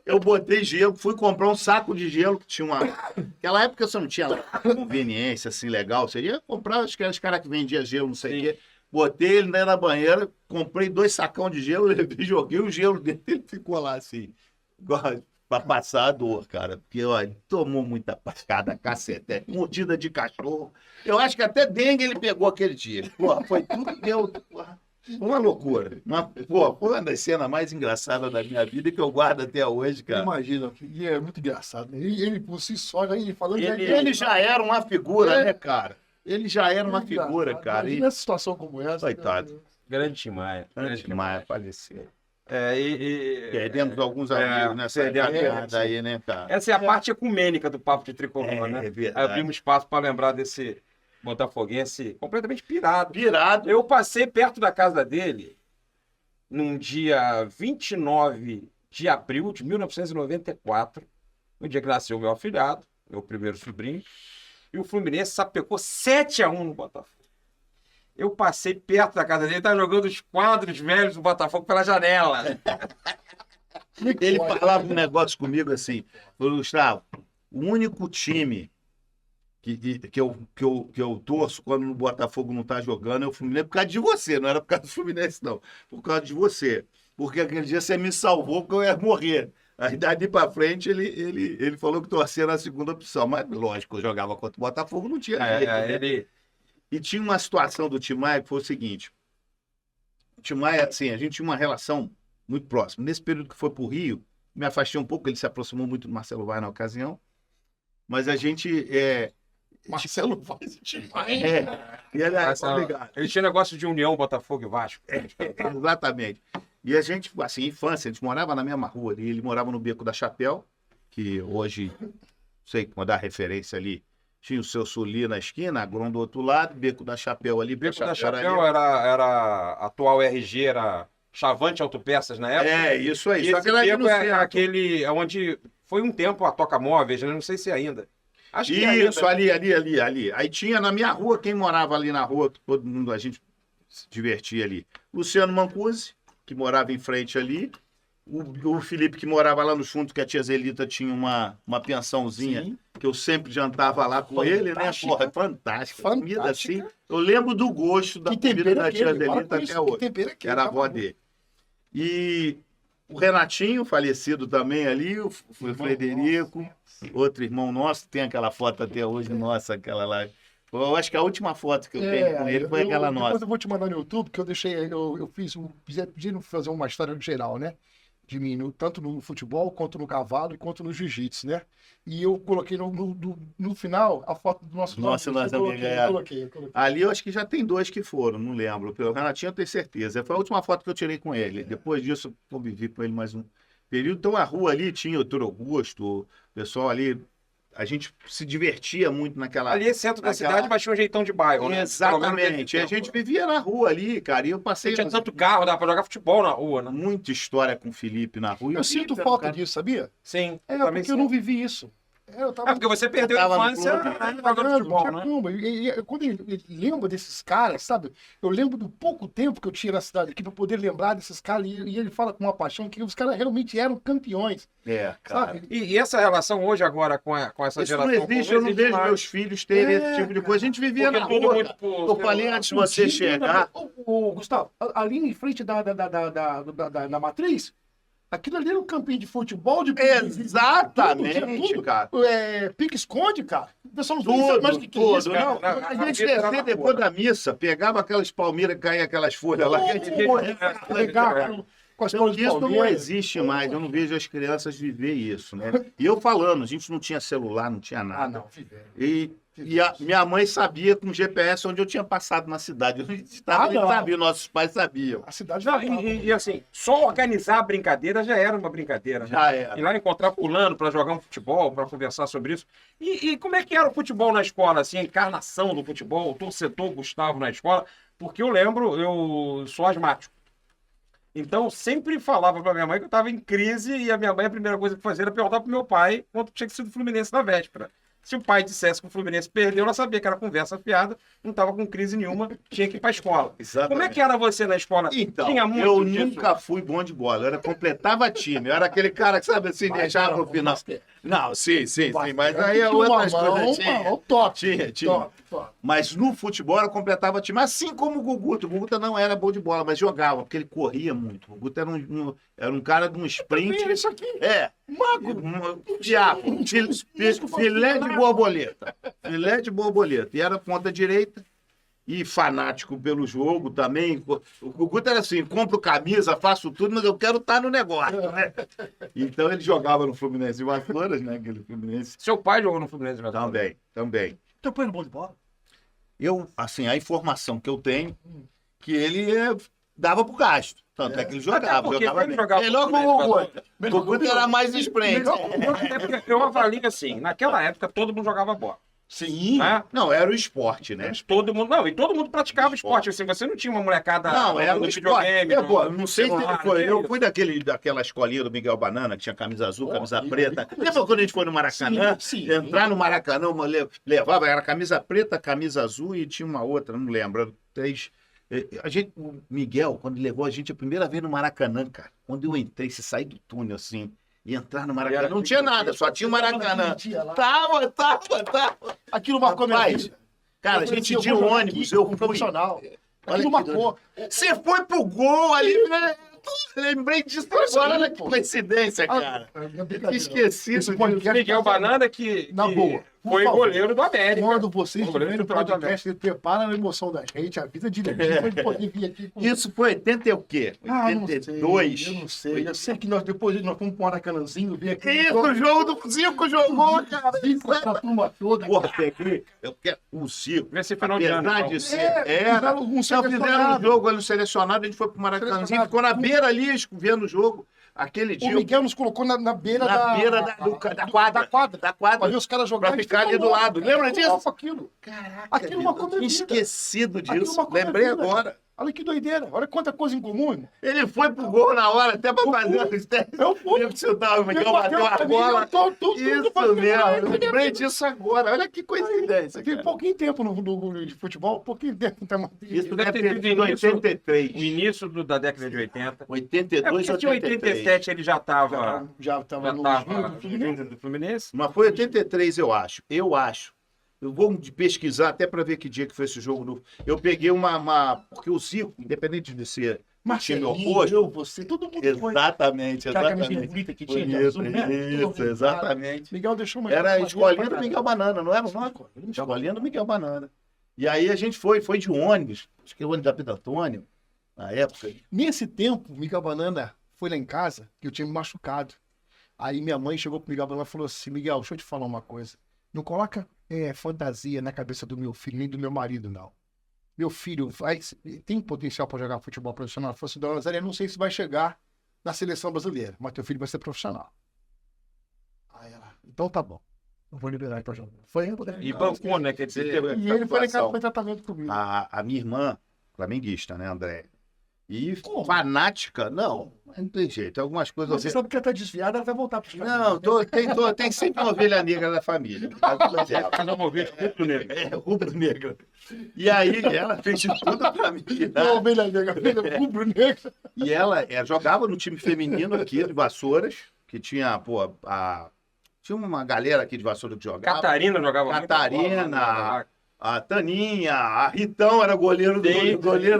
eu botei gelo, fui comprar um saco de gelo, que tinha uma. Naquela época você não tinha conveniência assim legal. Seria comprar, acho que eram os caras que vendiam gelo, não sei o quê. Botei ele dentro da banheira, comprei 2 sacão de gelo, levei, joguei o gelo dentro, ele ficou lá assim. Igual. Pra passar a dor, cara. Porque, olha, tomou muita pascada, cacete, mordida de cachorro. Eu acho que até dengue ele pegou aquele dia. Pô, foi tudo que deu. Porra, uma loucura. Foi uma das cenas mais engraçadas da minha vida que eu guardo até hoje, cara. Imagina, e é muito engraçado. Né? Ele por si só, ele falando... Ele já era uma figura, né, cara? Ele já era uma engraçado. figura, cara. Imagina E... essa situação como essa. Coitado. Grande Timaya. Antes de Maia falecer. Perdemos alguns amigos nessa época aí, né, cara? Essa é a parte ecumênica do Papo de Tricolor, né? É verdade. Aí abrimos espaço para lembrar desse botafoguense completamente pirado. Pirado. Eu passei perto da casa dele num dia 29 de abril de 1994, no dia que nasceu meu afilhado. meu primeiro sobrinho, e o Fluminense sapecou 7-1 no Botafogo. Eu passei perto da casa dele, tava jogando os quadros velhos do Botafogo pela janela. Ele falava um negócio comigo assim, falou, Gustavo, o único time que eu torço quando o Botafogo não tá jogando é o Fluminense por causa de você, não era por causa do Fluminense, não. Por causa de você. Porque aquele dia você me salvou porque eu ia morrer. Aí dali pra frente ele falou que torcia na segunda opção. Mas lógico, eu jogava contra o Botafogo, não tinha jeito, né? Ele... E tinha uma situação do Tim Maia que foi o seguinte. O Tim Maia, assim, a gente tinha uma relação muito próxima. Nesse período que foi pro Rio, me afastei um pouco, ele se aproximou muito do Marcelo Vai na ocasião. Mas a gente... Marcelo Vaz e Tim Maia. E ele era Obrigado. Ele tinha negócio de união, Botafogo e Vasco. Exatamente. E a gente, assim, infância, a gente morava na mesma rua ali. Ele morava no Beco da Chapéu, que hoje, não sei como dar referência ali, tinha o seu Suli na esquina, Agron do outro lado, Beco da Chapéu ali. Beco da Chapéu era atual RG, era Chavante Autopeças na época. É, isso aí. E Só esse que era beco é aquele onde foi um tempo a Toca Móveis, né? Não sei se ainda. Acho que isso, ainda. ali. Aí tinha na minha rua, quem morava ali na rua, todo mundo, a gente se divertia ali. Luciano Mancusi, que morava em frente ali. O Felipe, que morava lá no fundo, que a tia Zelita tinha uma pensãozinha, Sim. que eu sempre jantava lá com ele, né? Porra, fantástica. Comida assim. Eu lembro do gosto da Que comida tempero da tia aquele? Zelita até hoje. Que tempero aquele? Era a avó dele. E o Renatinho, falecido também ali, o Frederico, outro irmão nosso, tem aquela foto até hoje nossa, aquela lá. Eu acho que a última foto que eu tenho com ele foi aquela nossa. Depois eu vou te mandar no YouTube, que eu deixei, eu fiz, pedi fazer uma história geral, né? De mim, tanto no futebol, quanto no cavalo e quanto no jiu-jitsu, né? E eu coloquei no final a foto do nosso Nossa, nós eu coloquei. Ali eu acho que já tem 2 que foram, não lembro. Pelo Renatinho eu tenho certeza. Foi a última foto que eu tirei com ele. Depois disso, eu convivi com ele mais um período. Então a rua ali tinha o Dr. Augusto, o pessoal ali. A gente se divertia muito naquela... Ali é centro da cidade, mas tinha um jeitão de bairro, né? Exatamente. A gente vivia na rua ali, cara. E eu passei... Tinha tanto carro, dava pra jogar futebol na rua, né? Muita história com o Felipe na rua. Eu sinto falta disso, sabia? Sim. Porque eu não vivi isso. Eu tava... porque você perdeu a infância jogando futebol, né? E quando eu lembro desses caras, sabe? Eu lembro do pouco tempo que eu tinha na cidade aqui para poder lembrar desses caras. E ele fala com uma paixão que os caras realmente eram campeões. Cara. Sabe? E essa relação hoje agora com essa Isso geração... não existe, eu não vejo meus filhos terem esse tipo de coisa. A gente vivia na rua. Eu falei antes de você chegar... Gustavo, ali em frente da matriz... Aquilo ali era um campinho de futebol, Exatamente, cara. Pique-esconde, cara. O pessoal não Tudo, mais que tudo. isso, Não, cara. a gente descia depois da missa, pegava aquelas palmeiras, caía aquelas folhas lá. Então, isso não existe mais. Eu não vejo as crianças viver isso, né? E eu falando, a gente não tinha celular, não tinha nada. Ah, não, E a minha mãe sabia com GPS onde eu tinha passado na cidade. Eu não sabia, nossos pais sabiam. A cidade não, e assim, só organizar a brincadeira já era uma brincadeira. Né? Já era. Ir lá encontrar fulano para jogar um futebol, para conversar sobre isso. E como é que era o futebol na escola, assim, a encarnação do futebol, o torcedor Gustavo na escola? Porque eu lembro, eu sou asmático. Então, eu sempre falava para minha mãe que eu estava em crise e a minha mãe, a primeira coisa que fazia era perguntar para meu pai quanto tinha sido o Fluminense na véspera. Se o pai dissesse que o Fluminense perdeu, ela sabia que era conversa fiada, não estava com crise nenhuma, tinha que ir para a escola. Exatamente. Como é que era você na escola? Então, tinha muito eu disso? nunca fui bom de bola. Eu completava time. Eu era aquele cara que, sabe assim, deixava no final. Não, sim. Mas aí é outras coisas. Tinha. Mas no futebol eu completava time. Assim como o Guguta. O Guguta não era bom de bola, mas jogava, porque ele corria muito. O Guguta era um cara de um sprint. Isso aqui. Mago. Diabo. Filé de borboleta. Filé de borboleta. E era ponta direita. E fanático pelo jogo também. O Guguta era assim, compro camisa, faço tudo, mas eu quero estar no negócio, né? Então ele jogava no Fluminense de Vassouras, né? Aquele Fluminense. Seu pai jogou no Fluminense? Também. Teu pai era bom de bola? Eu, assim, a informação que eu tenho, que ele dava pro gasto. Tanto é que ele jogava. Melhor que o Guguta. O Guguta era mais esprente. Eu avalio assim, naquela época todo mundo jogava bola. Sim. né? Não, era o esporte, né? Todo mundo, não, e todo mundo praticava esporte. Assim, você não tinha uma molecada Não, era no o esporte. videogame. Eu não sei se celular, foi. que Eu isso. fui daquela escolinha do Miguel Banana, que tinha camisa azul, camisa e- preta. e- Lembra quando a gente foi no Maracanã? Sim. Entrar no Maracanã, levava, era camisa preta, camisa azul e tinha uma outra, não lembro. Três. O Miguel, quando levou a gente a primeira vez no Maracanã, cara, quando eu entrei, se sair do túnel assim, e entrar no Maracanã, era não tinha nada, só tinha o Maracanã. Tava. Aquilo marcou minha Rapaz, vida. cara, a Eu falei gente assim, de eu vou jogar ônibus, aqui eu como fui. profissional. Olha Aquilo que marcou. Você foi pro gol ali, né? Lembrei disso agora, olha que pô. coincidência, cara. Esqueci Esse disso. podcast Miguel Banana, que Na boa, por foi favor. goleiro do América. Quando vocês Foi goleiro tiverem o titular do podcast, você prepara a emoção da gente, a vida direitinho pra gente poder vir aqui. Com... Isso foi 80 e o quê? Ah, não 82? sei, eu não sei. Eu sei que depois nós fomos pro Maracanãzinho, ver aqui. Isso, o jogo do Zico jogou, cara. Zico, essa turma toda. Porra, peguei. Eu quero o Zico. Vai ser final de ano. Apesar então. de ser. Era. um Só fizeram um jogo ali selecionado, a gente foi pro Maracanãzinho, Selecionado. ficou na beira ali, vendo o jogo. Aquele O dia. Miguel nos colocou na beira Na beira da quadra. Da quadra. Da quadra. Pra ver os caras jogarem. Pra ficar ali do lado. Lembra disso? Aquilo. Caraca, Aquilo marcou minha tinha vida. esquecido Aquilo disso. marcou minha Lembrei vida. agora. Olha que doideira. Olha quanta coisa em comum, irmão. Ele foi pro gol na hora, até pra fazer os testes. Eu fui. Eu chutava, o Miguel bateu a bola. Isso mesmo. Eu lembrei disso agora. Olha que coincidência. Tem cara. pouquinho tempo no de futebol, pouquinho tempo. Isso deve ter sido em 83. O início da década de 80. É 82, porque em 87 ele já estava Já estava no Júnior do Fluminense. do Fluminense. Mas foi 83, eu acho. Eu vou pesquisar até para ver que dia que foi esse jogo. Eu peguei Porque o Zico, independente de ser time oposto. eu, você, todo mundo foi. Exatamente, Aquela camisinha exatamente. bonita que tinha de Isso, azul, né? isso, exatamente. Miguel deixou uma... Era a uma- escolinha do Miguel Banana, não era o nome? Escolinha do Miguel Banana. E aí a gente foi de ônibus, acho que o ônibus da Pedro Antônio, na época. Nesse tempo, o Miguel Banana foi lá em casa, que eu tinha me machucado. Aí minha mãe chegou pro Miguel Banana e falou assim, Miguel, deixa eu te falar uma coisa. Não coloca fantasia na cabeça do meu filho, nem do meu marido, não. Meu filho tem potencial para jogar futebol profissional. Ela falou assim, dona Rosália, eu não sei se vai chegar na seleção brasileira, mas teu filho vai ser profissional. Aí ela, então tá bom. Eu vou liberar ele pra jogar. Foi, E bancou, né? Quer dizer, E ele foi lá em casa foi tratamento comigo. A minha irmã, flamenguista, né, André? E Como? fanática, não tem jeito. Algumas coisas. Mas você sabe que ela tá desviada, ela vai voltar pro Não, tem sempre uma ovelha negra da família. cada uma vez muito negro. É, rubro-negra. E aí ela fez de tudo pra mim. Não, ovelha negra, ovelha rubro-negra. E ela jogava no time feminino aqui de Vassouras, que tinha, tinha uma galera aqui de Vassouras que jogava. Catarina jogava muito Catarina, bola, a Taninha, a Ritão era goleiro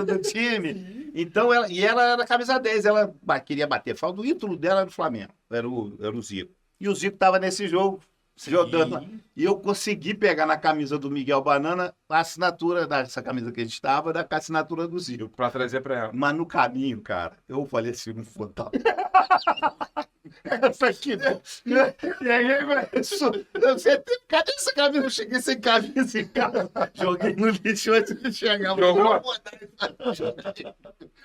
do time. Então, ela era camisa 10, ela queria bater falta. O ídolo dela era o Flamengo, era o Zico. E o Zico estava nesse jogo, jogando. E eu consegui pegar na camisa do Miguel Banana a assinatura dessa camisa que a gente estava, da assinatura do Zico. pra trazer pra ela. Mas no caminho, cara, eu falei assim, não foi tal. Essa aqui, né? E aí, cadê essa camisa? Eu cheguei sem camisa em casa, joguei no lixo antes de chegar. Jogou?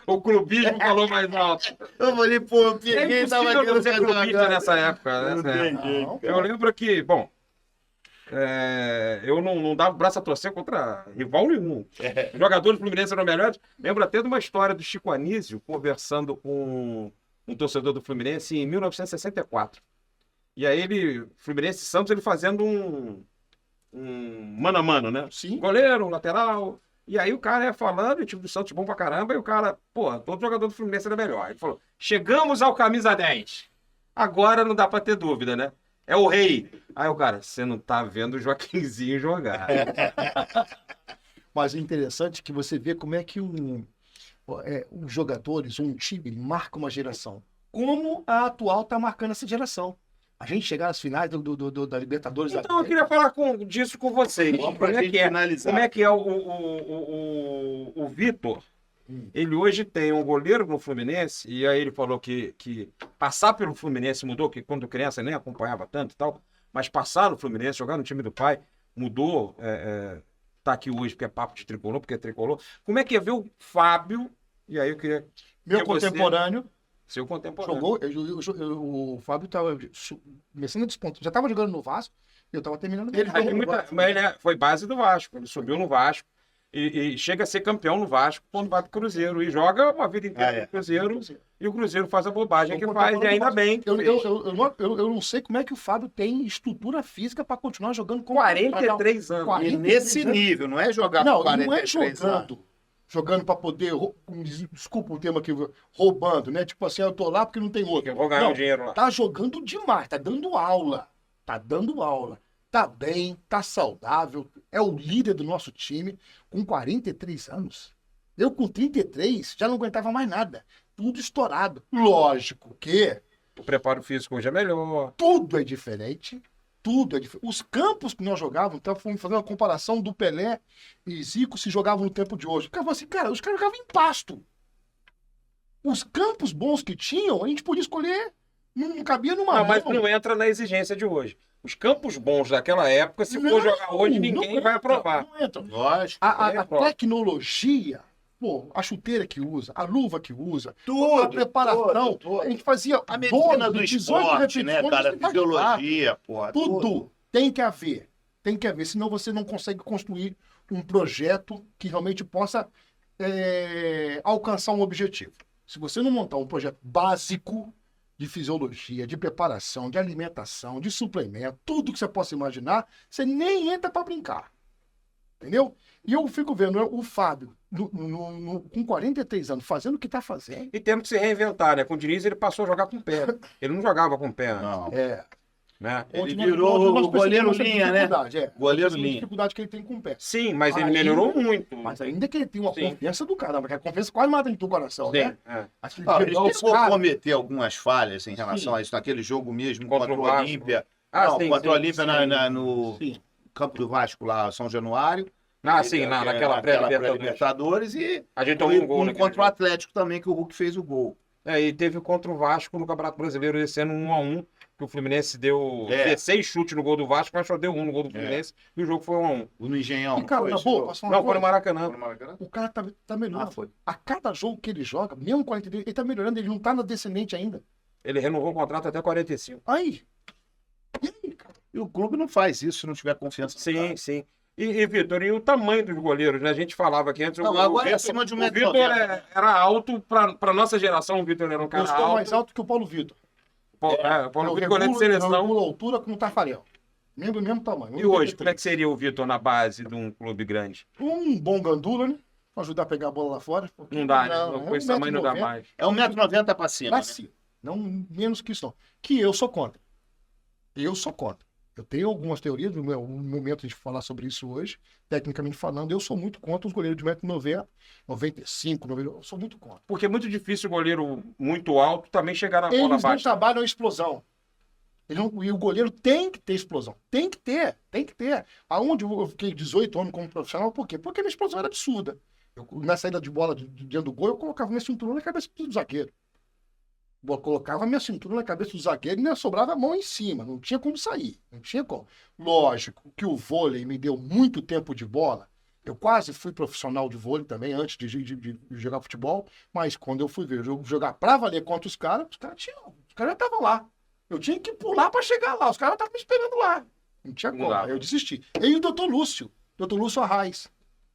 O clubismo falou mais alto. Eu falei, pô, eu peguei É e tava impossível não ser querendo clubista fazer nessa época. Não Nessa tem época. jeito, Eu lembro que, bom, eu não dava o braço a torcer contra rival nenhum. Os jogadores do Fluminense eram melhores. Lembro até de uma história do Chico Anísio conversando com um torcedor do Fluminense em 1964. E aí Fluminense e Santos, ele fazendo um mano a mano, né? Sim. Goleiro, lateral. E aí o cara ia falando, e o time do Santos bom pra caramba, e o cara, todo jogador do Fluminense era melhor. Ele falou, chegamos ao camisa 10. Agora não dá pra ter dúvida, né? É o rei. Aí o cara, você não tá vendo o Joaquinzinho jogar. Mas o interessante é que você vê como é que os jogadores, um time, marca uma geração. Como a atual está marcando essa geração. A gente chegar às finais da Libertadores... Então eu queria falar disso com vocês. Vamos pra gente finalizar. Como é que é o Vitor? Ele hoje tem um goleiro no Fluminense, e aí ele falou que passar pelo Fluminense mudou, que quando criança nem acompanhava tanto e tal, mas passar no Fluminense, jogar no time do pai, mudou, tá aqui hoje porque é papo de tricolor, porque é tricolor. Como é que é ver o Fábio, e aí eu queria... Meu contemporâneo. Seu contemporâneo. Jogou, o Fábio estava começando a despontar. Já estava jogando no Vasco e eu estava terminando. Mas ele foi base do Vasco. Ele subiu no Vasco e chega a ser campeão no Vasco quando vai pro Cruzeiro. E joga uma vida inteira no Cruzeiro. E o Cruzeiro faz a bobagem que faz, e ainda bem. Eu não sei como é que o Fábio tem estrutura física para continuar jogando com 43 anos. 43 E nesse nível, não é jogar não, com 43 não é jogando para poder, desculpa o termo aqui, roubando, né? Tipo assim, eu tô lá porque não tem outro. Eu vou ganhar Não, um dinheiro lá. tá jogando demais, tá dando aula. Tá bem, tá saudável, é o líder do nosso time com 43 anos. Eu com 33 já não aguentava mais nada. Tudo estourado. Lógico que O preparo físico hoje é melhor. tudo é diferente. Tudo é diferente. Os campos que nós jogávamos, então fomos fazer uma comparação do Pelé e Zico se jogavam no tempo de hoje. O cara falou assim, cara, os caras jogavam em pasto. Os campos bons que tinham, a gente podia escolher, não cabia numa Não, mas mão. não entra na exigência de hoje. Os campos bons daquela época, se for jogar hoje, ninguém vai aprovar. Não entra. Lógico. A tecnologia, pô, a chuteira que usa, a luva que usa, Tudo, a preparação, tudo. a gente fazia A medicina do 18 esporte, né, repetições, cara? você faz Fisiologia, pô. tudo tem que haver. Tem que haver, senão você não consegue construir um projeto que realmente possa alcançar um objetivo. Se você não montar um projeto básico de fisiologia, de preparação, de alimentação, de suplemento, tudo que você possa imaginar, você nem entra para brincar. Entendeu? E eu fico vendo o Fábio, com 43 anos, fazendo o que está fazendo. E tendo que se reinventar, né? Com o Diniz, ele passou a jogar com o pé. Ele não jogava com o pé antes, Não. né? Ele Onde nós virou o goleiro percebemos essa linha, né? dificuldade, Goleiro essa linha. dificuldade que ele tem com o pé. Sim, mas ele Ainda- melhorou muito. Mas ainda que ele tem uma Sim. confiança do caramba, que a confiança quase mata no coração, Sim, né? é. Assim, Ah, de- ele esse chegou a cara- cometer algumas falhas em relação Sim. a isso, naquele jogo mesmo Contra contra o o Vasco. Olímpia. Ah, Não, sim, contra o sim, Olímpia no Sim. campo do Vasco lá, São Januário. Ah, sim, naquela pré-Libertadores. pré-Libertadores e A gente tomou um gol naquele contra o jogo. Atlético também, que o Hulk fez o gol. E teve contra o Vasco no Campeonato Brasileiro esse ano 1-1, que o Fluminense deu 16 chutes no gol do Vasco, mas só deu 1 no gol do Fluminense, e o jogo foi 1-1. No Engenhão. E, cara, foi na esse boa, jogo? posso falar uma Não, foi no coisa? Maracanã. Foi no Maracanã? O cara tá melhorando. Ah, foi. A cada jogo que ele joga, mesmo 43, ele tá melhorando, ele não tá na descendente ainda. Ele renovou o contrato até 45. Aí. E aí, cara? E o clube não faz isso se não tiver confiança. no Sim, cara. sim. E Vitor, e o tamanho dos goleiros, né? A gente falava aqui antes. Não, agora é acima de o 1,90 Vitor m. era alto, pra nossa geração, o Vitor era um cara Eu estou alto. mais alto que o Paulo Vitor. Paulo Eu Vitor, goleiro de seleção. regulo a altura com o Tafarel. Mesmo tamanho. E hoje, como é que seria o Vitor na base de um clube grande? Um bom gandula, né? Pra ajudar a pegar a bola lá fora. porque- Não dá, né? Não, Com esse tamanho não dá 1,90 m. mais. É 1,90 m pra cima. Pra Né? cima. Não menos que isso, não. Que eu sou contra. Eu sou contra. Eu tenho algumas teorias, no meu momento de falar sobre isso hoje, tecnicamente falando, eu sou muito contra os goleiros de 1,90 m, 95, 90, eu sou muito contra. Porque é muito difícil o goleiro muito alto também chegar na bola Eles não baixa. trabalham a explosão. E o goleiro tem que ter explosão. Tem que ter. Aonde eu fiquei 18 anos como profissional, por quê? Porque a minha explosão era absurda. Na saída de bola de dentro do gol, eu colocava minha cintura na cabeça do zagueiro. Eu colocava minha cintura na cabeça do zagueiro e ainda sobrava a mão em cima. Não tinha como sair. Não tinha como. Lógico que o vôlei me deu muito tempo de bola. Eu quase fui profissional de vôlei também, antes de jogar futebol. Mas quando eu fui ver jogar pra valer contra os caras já estavam lá. Eu tinha que pular pra chegar lá. Os caras estavam me esperando lá. Não tinha como. dava. Aí eu desisti. E o Dr. Lúcio Arraes.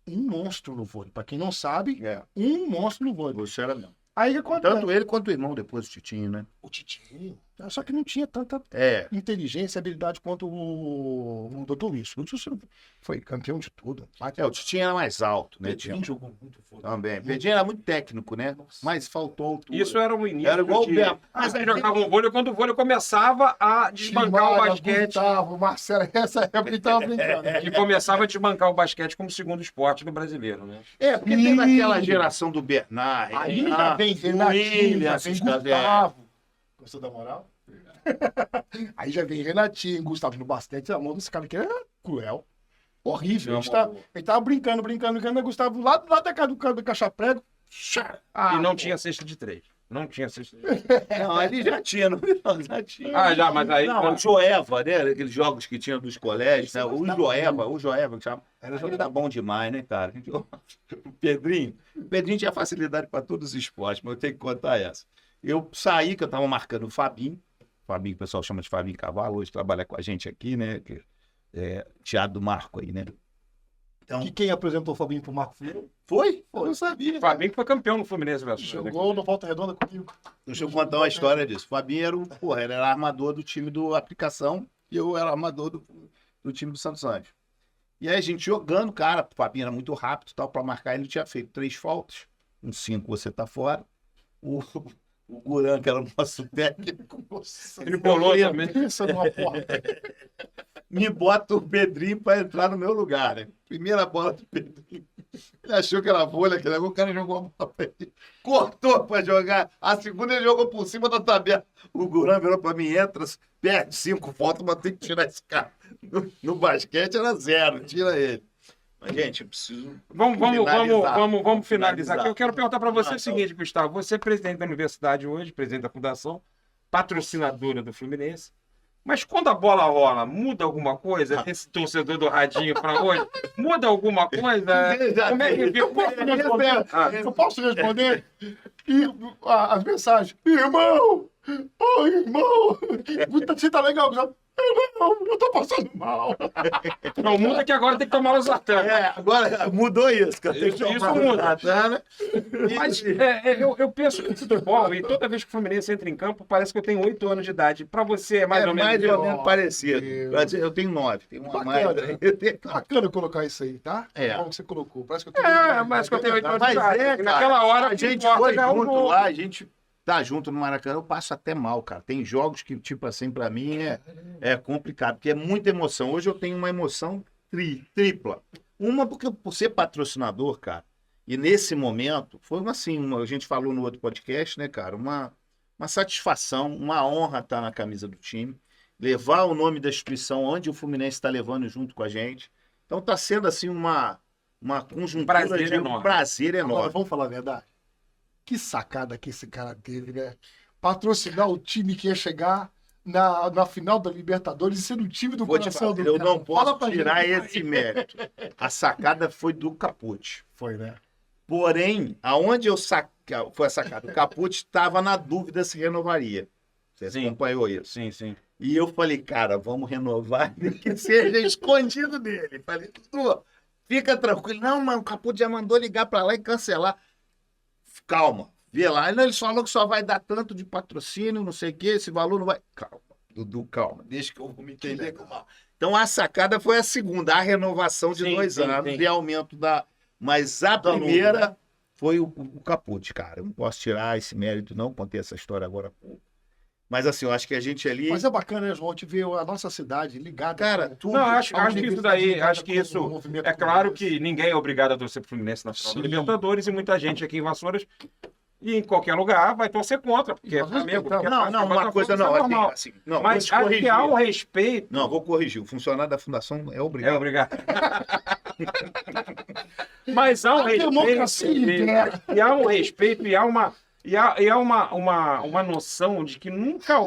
Um monstro no vôlei. Pra quem não sabe, um monstro no vôlei. Você era mesmo. Aí o que acontece? Tanto ele quanto o irmão depois, o Titinho, né? O Titinho. Só que não tinha tanta É. inteligência e habilidade quanto o Dr. Lúcio. O Lúcio foi campeão de tudo. O Titinho era mais alto, né? Titinho jogou muito foda. Também. Pedrinho era muito técnico, né? Mas faltou altura. Isso era o início. Era igual o Beto. Mas aí jogavam vôlei quando o vôlei começava a desbancar o basquete. Gustavo, o Marcelo, essa época ele tava brincando. Que começava a desbancar o basquete como segundo esporte do brasileiro, né? Porque teve aquela geração do Bernard. Aí já vem Renatinho, já vem Gustavo. Gostou da moral? Aí já vem Renatinho, Gustavo no basquete. A mão desse cara aqui é cruel. Horrível. Ele tava brincando, mas Gustavo lá do lado da casa do caixa-prego. E não tinha cesta de 3. Não tinha cesta de 3. Não, ali já tinha, não já tinha. Já, mas aí... Não, o Joeva, né? Aqueles jogos que tinha dos colégios, né? O Joeva, que chama. Era jogo da bom demais, né, cara? O Pedrinho tinha facilidade para todos os esportes, mas eu tenho que contar essa. eu saí, que eu tava marcando o Fabinho, que o pessoal chama de Fabinho Cavalo, hoje trabalha com a gente aqui, né? Teatro do Marco aí, né? Então, Que quem apresentou o Fabinho pro Marco Filho foi? Eu não sabia. O Fabinho foi campeão no Fluminense, velho. jogou no Volta Redonda comigo. Deixa eu contar uma história disso. O Fabinho era armador do time do Aplicação e eu era armador do time do Santos Anjos. E aí a gente jogando, cara, o Fabinho era muito rápido, tal, para marcar, ele tinha feito 3 faltas, um 5 você tá fora. O Guran, que era o nosso técnico, Ele bolou também. Pensa numa porta. me bota o Pedrinho para entrar no meu lugar, né? Primeira bola do Pedrinho. Ele achou que era folha, que o cara jogou a bola pra ele. Cortou para jogar. A segunda ele jogou por cima da tabela. O Guran virou para mim, entra, perde 5 faltas, mas tem que tirar esse cara. No basquete era 0, tira ele. Mas, gente, eu preciso. Vamos finalizar aqui. Eu quero perguntar para você o seguinte, Então. Gustavo. Você é presidente da universidade hoje, presidente da fundação, patrocinadora do Fluminense. Mas quando a bola rola, muda alguma coisa? Esse torcedor do radinho para hoje, muda alguma coisa? Como é que fica? Eu posso responder? E as mensagens. Irmão! Ô, irmão! Você tá legal? Não, eu tô passando mal. Não muda que agora tem que tomar os ataques. Agora mudou isso, cara. Tem que Isso tomar muda. Ratana. Mas eu penso que futebol, e toda vez que o Fluminense entra em campo, parece que eu tenho 8 anos de idade. Para você é mais ou menos. mais ou menos parecido. Deus. Eu tenho 9, tem uma mais. Bacana. Bacana colocar isso aí, tá? É. Bom que você colocou. Parece que eu tenho Mas que eu tenho 8 anos de Mas idade. é, E naquela hora, a gente importa foi ganhar o junto jogo. lá, a gente tá junto no Maracanã, eu passo até mal, cara. Tem jogos que, tipo assim, pra mim é complicado, porque é muita emoção. Hoje eu tenho uma emoção tripla. Uma porque por ser patrocinador, cara, e nesse momento, foi a gente falou no outro podcast, né, cara, uma satisfação, uma honra estar na camisa do time, levar o nome da instituição onde o Fluminense está levando junto com a gente. Então tá sendo, assim, uma conjuntura Prazer de enorme. prazer Agora, enorme. vamos falar a verdade? Que sacada que esse cara teve, né? Patrocinar o time que ia chegar na final da Libertadores e ser o time do Vou te coração falar, do eu cara. não Fala posso pra tirar gente. esse mérito. A sacada foi do Capucci. Foi, né? Porém, aonde foi a sacada? O Capucci estava na dúvida se renovaria. Você Sim. acompanhou isso? Sim, sim. E eu falei, cara, vamos renovar, nem que seja escondido dele. Falei, Dudu, fica tranquilo. Não, mas o Capucci já mandou ligar para lá e cancelar. Calma, vê lá. Eles falaram que só vai dar tanto de patrocínio, não sei o quê, esse valor não vai. Calma, Dudu, calma, deixa que eu vou me entender com mal. Então a sacada foi a segunda, a renovação de Sim, 2 sim, anos sim. de aumento da. Mas a primeira foi o Capucci, cara. Eu não posso tirar esse mérito, não. Contei essa história agora há pouco. Mas assim, eu acho que a gente ali. Mas é bacana, né, João? Te ver a nossa cidade ligada. Cara, com tudo. Não, acho A que isso universidade daí, ligada acho que com o isso. movimento É claro Fluminense. que ninguém é obrigado a torcer pro Fluminense na final da Sim. Libertadores e muita gente aqui em Vassouras e em qualquer lugar vai torcer contra, porque é Nós Flamengo. respeitamos. Porque é Não, Vasco, não, é uma Botafogo, coisa isso é não. normal. Assim, não, Mas vou te acho que corrigir. há um respeito. Não, vou corrigir. O funcionário da fundação é É obrigado. obrigado. Mas há um A democracia interna. respeito. E há um respeito e há uma noção de que nunca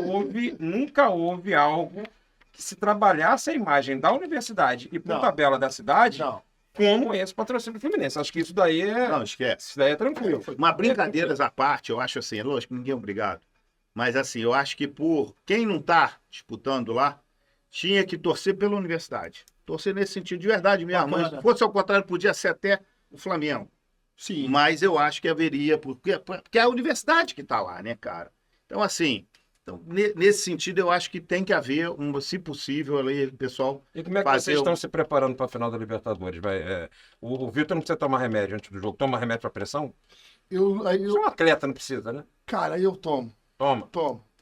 houve algo que se trabalhasse a imagem da universidade e por Não. tabela da cidade Não. como esse patrocínio do Fluminense. Acho que isso daí Não, esquece. isso daí é tranquilo. Mas brincadeiras à parte, eu acho assim, lógico, ninguém é obrigado. Mas assim, eu acho que por quem não tá disputando lá, tinha que torcer pela universidade. Torcer nesse sentido de verdade mesmo. Mas Bacana. se fosse ao contrário, podia ser até o Flamengo. Sim. Mas eu acho que haveria, porque é a universidade que está lá, né, cara? Então, assim, nesse sentido, eu acho que tem que haver, se possível, ali, o pessoal. E como é que Fazer vocês estão se preparando para a final da Libertadores? O Vitor não precisa tomar remédio antes do jogo. Toma remédio para pressão? Você é um atleta, não precisa, né? Cara, eu tomo. Toma.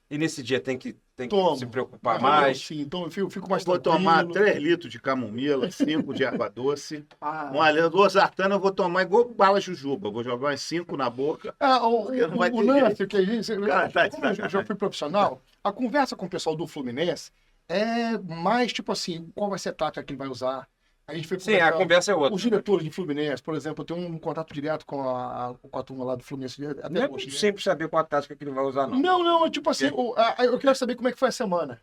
E nesse dia tem que Tomo. se preocupar Ah, mais. Sim, então eu fico mais Vou tranquilo. tomar 3 litros de camomila, 5 de erva doce. Ah, Uma losartana eu vou tomar igual bala jujuba. Vou jogar umas 5 na boca. o não vai ter lance que a gente. Cara, tá de Como eu já fui profissional, a conversa com o pessoal do Fluminense é mais tipo assim: qual vai ser a tática que ele vai usar? A gente foi Sim, a conversar- conversa é outra. Os diretores de Fluminense, por exemplo, eu tenho um contato direto com a turma lá do Fluminense. Até Não é hoje, muito né? simples saber qual a tática que ele vai usar, não. Não, é tipo assim, eu quero saber como é que foi a semana.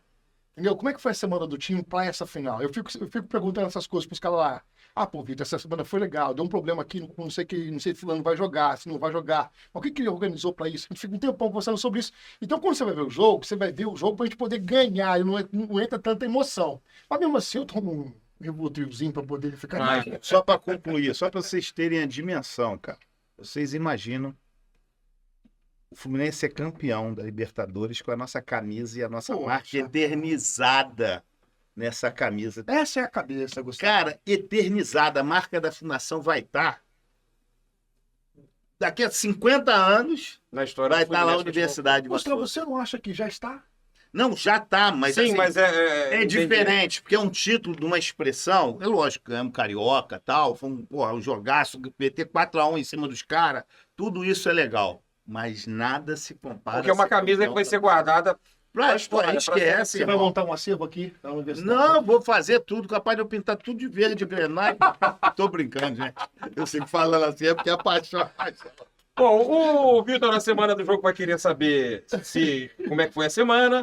Entendeu? Como é que foi a semana do time pra essa final? Eu fico perguntando essas coisas pros caras lá. Ah, pô, Vitor, essa semana foi legal, deu um problema aqui, não sei se fulano vai jogar, se não vai jogar. Mas o que ele organizou pra isso? A gente fica um tempão conversando sobre isso. Então, quando você vai ver o jogo, você vai ver o jogo pra gente poder ganhar, e não entra tanta emoção. Mas mesmo assim, eu tomo um Ribotrilzinho pra poder ficar... Só para concluir, só para vocês terem a dimensão, cara. Vocês imaginam o Fluminense ser campeão da Libertadores com a nossa camisa e a nossa Poxa. marca eternizada nessa camisa. Essa é a cabeça, Gustavo. Cara, eternizada. A marca da fundação vai estar. Daqui a 50 anos, Na história vai do estar lá a Fluminense, Universidade de Gustavo, Vasconcelos. você não acha que já está? Não, já tá, mas Sim, assim, mas é diferente, porque é um título de uma expressão. É lógico, ganhamos carioca tal, foi um jogaço, meter 4-1 em cima dos caras, tudo isso é legal. Mas nada se compara. Porque é uma a ser camisa que campeão vai da- ser guardada. Pra história, pra esquece, Você vai irmão. montar um acervo aqui na universidade? Não, vou fazer tudo, capaz de eu pintar tudo de verde, granate. Tô brincando, gente. Eu sempre falando assim, é porque é paixão. Bom, o Vitor, na semana do jogo, vai querer saber como é que foi a semana.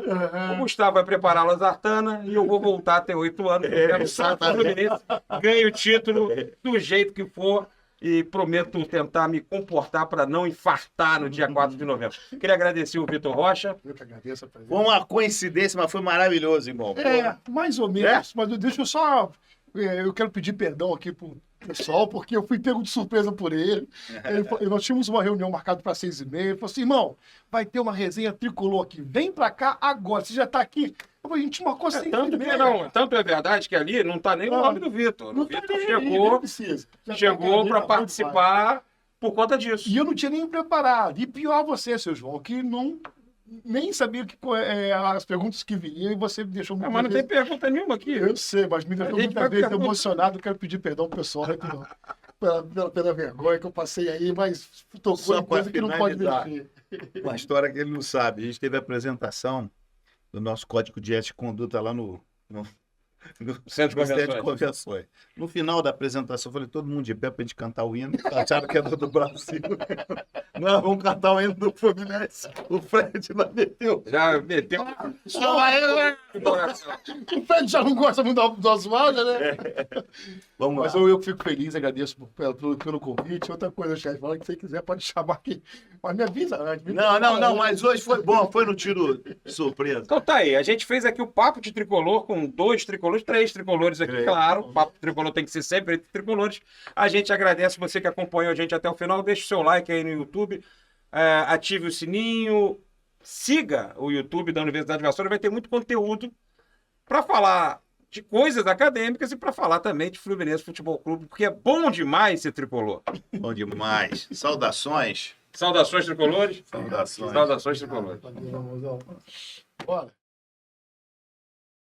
O Gustavo vai preparar a Lasartana e eu vou voltar a ter 8 anos. Eu quero só que o Fluminense ganhe o título do jeito que for. E prometo tentar me comportar para não infartar no dia 4 de novembro. Queria agradecer o Vitor Rocha. Eu que agradeço a presença. Foi uma coincidência, mas foi maravilhoso, irmão. Mais ou menos, mas deixa eu só... Eu quero pedir perdão aqui pro pessoal, porque eu fui pego de surpresa por ele. Nós tínhamos uma reunião marcada para 6h30. Ele falou assim, irmão, vai ter uma resenha tricolor aqui. Vem pra cá agora, você já tá aqui. Eu falei, a gente marcou 6h30. Tanto é verdade que ali não tá nem o nome do Vitor. O Vitor chegou para participar por conta disso. E eu não tinha nem preparado. E pior você, seu João, que nem sabia as perguntas que vinham e você me deixou muito... Mas não tem pergunta nenhuma aqui. Eu sei, mas me deixou muitas vezes emocionado. Eu quero pedir perdão pro pessoal pela vergonha que eu passei aí, mas tocou Só em coisa pra que não pode finalizar. mexer. Uma história que ele não sabe. A gente teve a apresentação do nosso código de ética e conduta lá no Centro de de Convenções. No final da apresentação, eu falei, todo mundo de pé pra gente cantar o hino. Acharam que era do Brasil. Nós vamos cantar o hino do Fluminense. O Fred lá meteu. Já meteu. O Fred já não gosta muito da Oswaldo, né? Vamos lá. Mas eu fico feliz, agradeço pelo convite. Outra coisa, chefe, fala que você quiser, pode chamar aqui. Mas me avisa antes. Não, mas hoje foi bom, foi no tiro surpresa. Então tá aí, a gente fez aqui o papo de tricolor com 2 tricolores, 3 tricolores aqui, claro. O papo tricolor tem que ser sempre entre tricolores. A gente agradece você que acompanhou a gente até o final. Deixe o seu like aí no YouTube, ative o sininho, siga o YouTube da Universidade de Vassoura, vai ter muito conteúdo para falar de coisas acadêmicas e para falar também de Fluminense Futebol Clube, porque é bom demais ser tricolor. Bom demais. Saudações. Saudações tricolores. Saudações. Saudações tricolores. Bora.